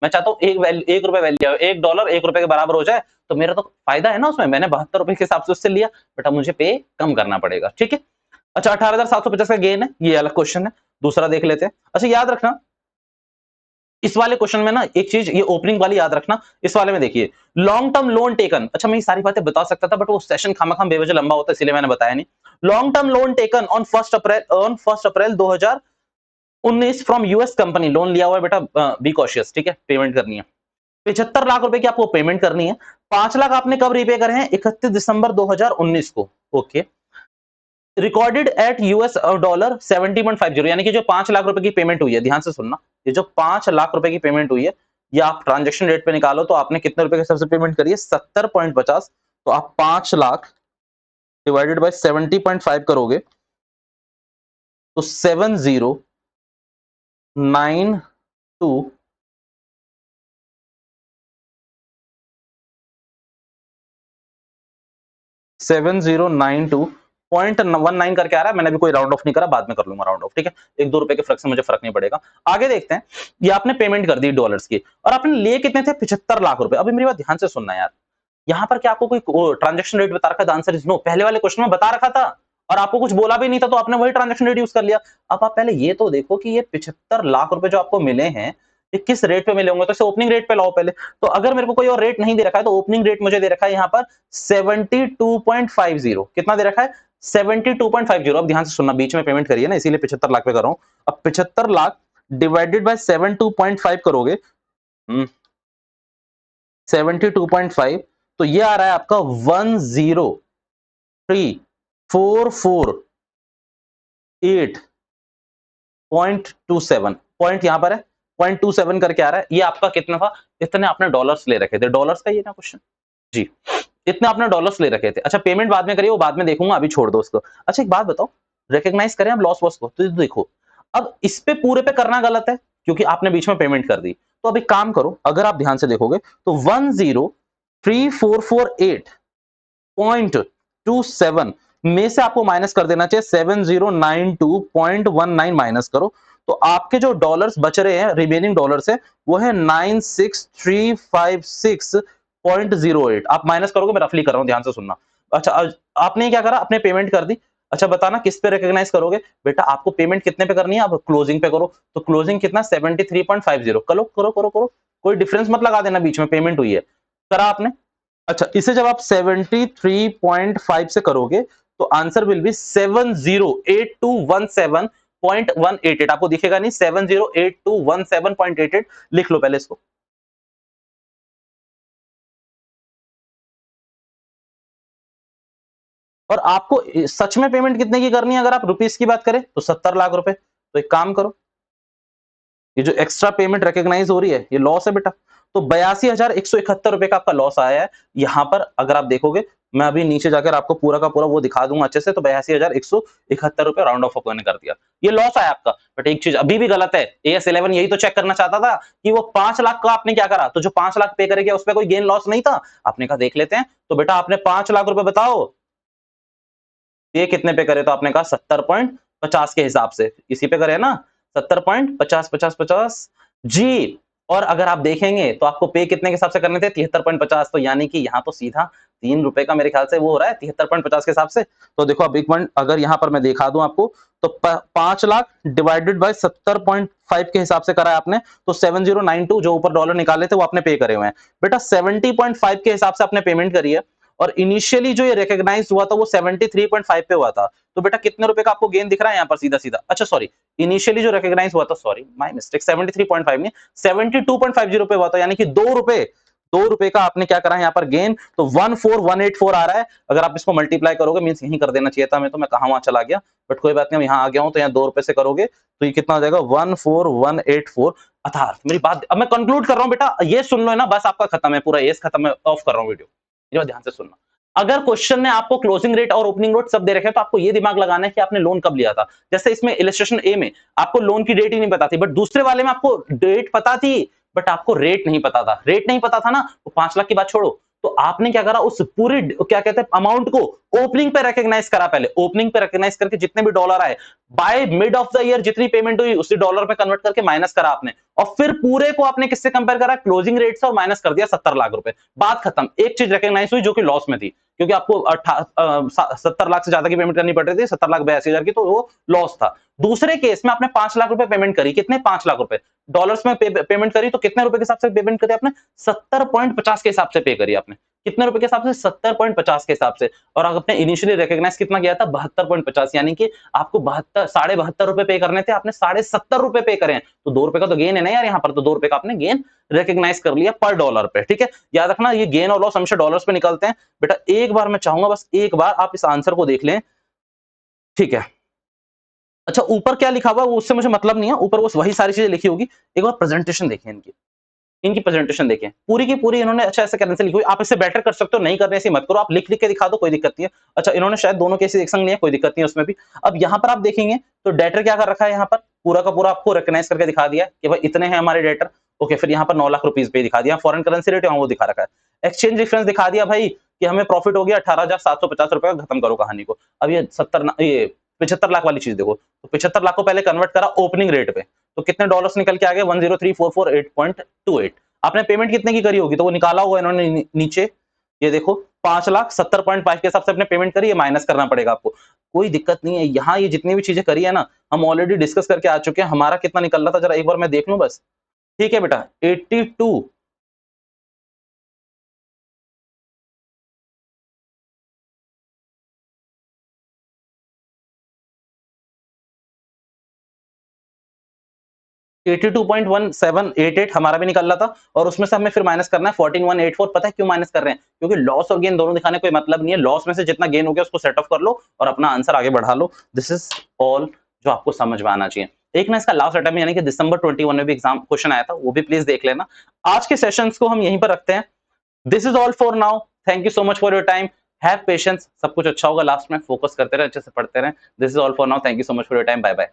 Speaker 1: मैं चाहता हूँ 1 रुपए वैल्यू है, 1 डॉलर 1 रुपए के बराबर हो जाए, तो मेरा तो फायदा है ना उसमें, मैंने 72 रुपए के हिसाब से उससे लिया, बट अब मुझे पे कम करना पड़ेगा, ठीक है। अच्छा 18,750 का गेन है, ये अलग क्वेश्चन है, दूसरा देख लेते हैं। अच्छा याद रखना इस वाले क्वेश्चन में ना एक चीज, ये ओपनिंग वाली याद रखना, इस वाले में देखिए लॉन्ग टर्म लोन टेकन, अच्छा मैं ये सारी बातें बता सकता था बट वो सेशन खामखाम बेवजह लंबा होता है इसलिए मैंने बताया नहीं। Long term loan taken on 1 April 2019 from US company, loan लिया हुआ है बेटा, बी कॉशियस, ठीक है, पेमेंट करनी है 75 लाख रुपए की आपको पेमेंट करनी है। 5 लाख आपने कब रिपे करे हैं, 31 दिसंबर 2019 को, okay. Recorded at US dollar 70.50, यानी कि जो 5 लाख रुपए की पेमेंट हुई है, ध्यान से सुनना, ये जो 5 लाख रुपए की पेमेंट हुई है, ये आप ट्रांजैक्शन रेट पे निकालो तो आपने कितने रुपए के हिसाब से पेमेंट करी है, 70.50, तो आप 5 लाख डिवाइडेड बाय 70.5 करोगे तो 7092 7092.19 करके आ रहा है, मैंने भी कोई राउंड ऑफ नहीं करा, बाद में कर लूंगा राउंड ऑफ, ठीक है, 1-2 रुपए के फर्क से मुझे फर्क नहीं पड़ेगा। आगे देखते हैं, ये आपने पेमेंट कर दी डॉलर्स की, और आपने लिए कितने थे, 75 लाख रुपए। अभी मेरी बात ध्यान से सुनना यार, यहाँ पर क्या आपको कोई ट्रांजेक्शन रेट बता रखा है, आंसर इज नो, पहले वाले क्वेश्चन में बता रखा था और आपको कुछ बोला भी नहीं था, तो आपने वही ट्रांजेक्शन रेट यूज कर लिया। अब आप पहले ये तो देखो कि ये 75 लाख रुपए जो आपको मिले हैं, ये किस रेट पे मिले होंगे, तो इसे ओपनिंग रेट पे लाओ पहले। तो अगर मेरे को कोई और रेट नहीं दे रखा है, तो ओपनिंग रेट मुझे दे रखा है यहाँ पर 72.50, कितना दे रखा है, 72.50। अब ध्यान से सुनना, बीच में पेमेंट करिए ना, इसीलिए 75 लाख पे कर रहा हूं। अब 75 लाख डिवाइडेड बाय 72.5 करोगे, 72.5, तो ये आ रहा है आपका 103,448.27 पॉइंट, यहां पर है 0.27 करके आ रहा है। ये आपका कितना था, इतने आपने डॉलर्स ले रखे थे, डॉलर्स का ये ना क्वेश्चन जी, इतने आपने डॉलर्स ले रखे थे। अच्छा पेमेंट बाद में करिए, वो बाद में देखूंगा, अभी छोड़ दो उसको। अच्छा एक बात बताओ, रिकॉग्नाइज करें अब लॉस वॉस को, तो देखो अब इस पे पूरे पे करना गलत है क्योंकि आपने बीच में पेमेंट कर दी। तो अब एक काम करो, अगर आप ध्यान से देखोगे तो 103,448.27 में से आपको माइनस कर देना चाहिए 7092.19 माइनस करो, तो आपके जो डॉलर्स बच रहे हैं, रिमेनिंग डॉलर्स है, वो है 96356.08। आप माइनस करोगे, मैं रफली कर रहा हूं, ध्यान से सुनना। अच्छा आपने क्या करा, अपने पेमेंट कर दी। अच्छा बताना किस पे रिकॉग्नाइज करोगे, बेटा आपको पेमेंट कितने पे करनी है, आप क्लोजिंग पे करो, तो क्लोजिंग कितना 73.50, करो करो करो करो, कोई डिफरेंस मत लगा देना, बीच में पेमेंट हुई है, करा आपने। अच्छा इसे जब आप 73.5 से करोगे तो आंसर विल बी 708217.188, आपको दिखेगा नहीं, 708217.88 लिख लो पहले इसको। और आपको सच में पेमेंट कितने की करनी है, अगर आप रुपीस की बात करें तो 70 लाख रुपए। तो एक काम करो, ये जो एक्स्ट्रा पेमेंट रिकॉग्नाइज हो रही है ये लॉस है बेटा, तो 82,171 रुपए का आपका लॉस आया है। यहां पर अगर आप देखोगे, मैं अभी नीचे जाकर आपको पूरा का पूरा वो दिखा दूंगा अच्छे से, तो 82,171 रुपए राउंड ऑफ मैंने कर दिया, ये लॉस आया आपका। बट एक चीज अभी भी गलत है, AS11 यही तो चेक करना चाहता था कि वो 5 लाख का आपने क्या करा, तो जो 5 लाख पे करेगा उस पर कोई गेन लॉस नहीं था, आपने कहा देख लेते हैं, तो बेटा आपने 5 लाख रुपए बताओ ये कितने पे करे, तो आपने कहा 70.50 के हिसाब से, इसी पे करे ना, 70.50 50 50 जी। और अगर आप देखेंगे तो आपको पे कितने के हिसाब से करने थे 73.50, तो यानी कि यहाँ तो सीधा 3 रुपए का मेरे ख्याल से वो हो रहा है 73.50 के हिसाब से। तो देखो अब एक मिनट अगर यहाँ पर मैं दिखा दूं आपको तो 5 लाख डिवाइडेड बाय 70.5 के हिसाब से करा है आपने, तो 7092 जो ऊपर डॉलर निकाले थे वो आपने पे करे हुए हैं। बेटा 70.5 के हिसाब से आपने पेमेंट करी है और इनिशियली जो ये रिकॉग्नाइज हुआ था वो 73.5 पे हुआ था। तो बेटा कितने रुपए का आपको गेन दिख रहा है यहाँ पर सीधा सीधा, अच्छा सॉरी इनिशियली जो रिकॉग्नाइज हुआ था, सॉरी माय मिस्टेक, 73.5 नहीं 72.50 पे हुआ था, यानी कि 2 रुपए का आपने क्या करा है यहाँ पर गेन, तो 14184 आ रहा है। अगर आप इसको मल्टीप्लाई करोगे मींस यहीं कर देना चाहिए था मैं, तो मैं कहां वहां चला गया, बट कोई बात नहीं, यहाँ आ गया हूं तो यहाँ 2 रुपए से करोगे तो ये कितना हो जाएगा 14184। अर्थात मेरी बात अब मैं कंक्लूड कर रहा हूं बेटा, ये सुन लो ना बस, आपका खत्म है पूरा, ये खत्म है, ऑफ कर रहा हूं वीडियो, ये ध्यान से सुनना। अगर क्वेश्चन ने आपको क्लोजिंग रेट और ओपनिंग रेट सब दे रखे हैं तो आपको ये दिमाग लगाना है कि आपने लोन कब लिया था। जैसे इसमें इलस्ट्रेशन ए में आपको लोन की डेट ही नहीं पता थी, बट दूसरे वाले में आपको डेट पता थी बट आपको रेट नहीं पता था। रेट नहीं पता था ना, वो 5 लाख की बात छोड़ो, तो आपने क्या करा उस पूरी क्या कहते हैं अमाउंट को ओपनिंग पे रिकॉग्नाइज करा, पहले ओपनिंग पे रिकॉग्नाइज करके जितने भी डॉलर आए by mid of the year जितनी पेमेंट हुई उसी डॉलर में कन्वर्ट करके माइनस करा आपने, और फिर पूरे को आपने किससे कंपेयर करा क्लोजिंग रेट से और माइनस कर दिया 70 लाख रुपए। बात खत्म। एक चीज रिकॉग्नाइज हुई जो कि लॉस में थी, क्योंकि आपको 70 लाख से ज्यादा की पेमेंट करनी पड़ रही थी, 70,82,000 की, तो वो लॉस था। दूसरे केस में आपने 5 लाख रुपए पेमेंट करी, कितने 5 लाख रुपए डॉलर्स में पेमेंट करी, तो कितने रुपए के हिसाब से पेमेंट करी आपने 70.50 के हिसाब से पे करी आपने, कितने रुपए के हिसाब से 70.50 के हिसाब से। और आपने इनिशियली रिकॉग्नाइज कितना किया था 72.50, यानी कि आपको 72 रुपए पे करने थे, आपने 70.5 रुपए पे करे हैं, तो 2 रुपए का तो गेन है ना यार, यहाँ पर तो 2 रुपए का आपने गेन रिकॉग्नाइज कर लिया पर डॉलर पे, ठीक है। याद रखना ये गेन और लॉस हमेशा डॉलर्स पे निकलते हैं बेटा। एक बार मैं चाहूंगा बस एक बार आप इस आंसर को देख लें, ठीक है। अच्छा ऊपर क्या लिखा हुआ है वो उससे मुझे मतलब नहीं है, ऊपर वो वही सारी चीजें लिखी होगी। एक बार प्रेजेंटेशन देखिए इनकी, इनकी प्रेजेंटेशन देखें पूरी की पूरी, इन्होंने अच्छा ऐसे करने से लिखी हुई। आप इससे बेटर कर सकते हो, नहीं करने से मत करो, आप लिख लिख के दिखा दो, कोई दिक्कत नहीं है। अच्छा इन्होंने शायद दोनों केसेस एक संग लिया, कोई दिक्कत नहीं है उसमें भी। अब यहाँ पर आप देखेंगे तो डेटर क्या कर रखा है, यहाँ पर पूरा का पूरा आपको रिकॉग्नाइज करके दिखा दिया कि भाई इतने हैं हमारे डेटर, ओके। फिर यहाँ पर 9 लाख रुपीज पे दिखा दिया, फॉरेन करेंसी रेट वो दिखा रखा है, एक्सचेंज डिफरेंस दिखा दिया भाई कि हमें प्रॉफिट हो गया 18,750 रुपए का, खत्म करो कहानी को। अब ये 75 लाख वाली चीज देखो, तो 75 लाख को पहले कन्वर्ट करा ओपनिंग रेट पे, तो कितने डॉलर्स निकल के आ गए 103,448.28। आपने पेमेंट कितने की करी होगी तो वो निकाला होगा इन्होंने नीचे, ये देखो 5,70.5 के हिसाब से आपने पेमेंट करी है, माइनस करना पड़ेगा आपको, कोई दिक्कत नहीं है। यहाँ ये जितनी भी चीजें करी है ना हम ऑलरेडी डिस्कस करके आ चुके हैं। हमारा कितना निकल रहा था जरा एक बार मैं देख लूं बस, ठीक है बेटा 82 82.1788 हमारा भी निकल रहा था, और उसमें से हमें फिर माइनस करना है 14,184। पता है क्यों माइनस कर रहे हैं, क्योंकि लॉस और गेन दोनों दिखाने कोई मतलब नहीं है। लॉस में से जितना गेन हो गया उसको सेट ऑफ कर लो और अपना आंसर आगे बढ़ा लो। दिस इज ऑल जो आपको समझ में आना चाहिए। एक ना इसका लास्ट अटेम्प्ट यानी कि दिसंबर 21 में भी एग्जाम क्वेश्चन आया था, वो भी प्लीज देख लेना। आज के सेशंस को हम यहीं पर रखते हैं। This is all for now, thank you so much for your time, have patience, सब कुछ अच्छा होगा। लास्ट में फोकस करते रहे, अच्छे से पढ़ते रहे। This is all for now, thank you so much for your time, bye bye.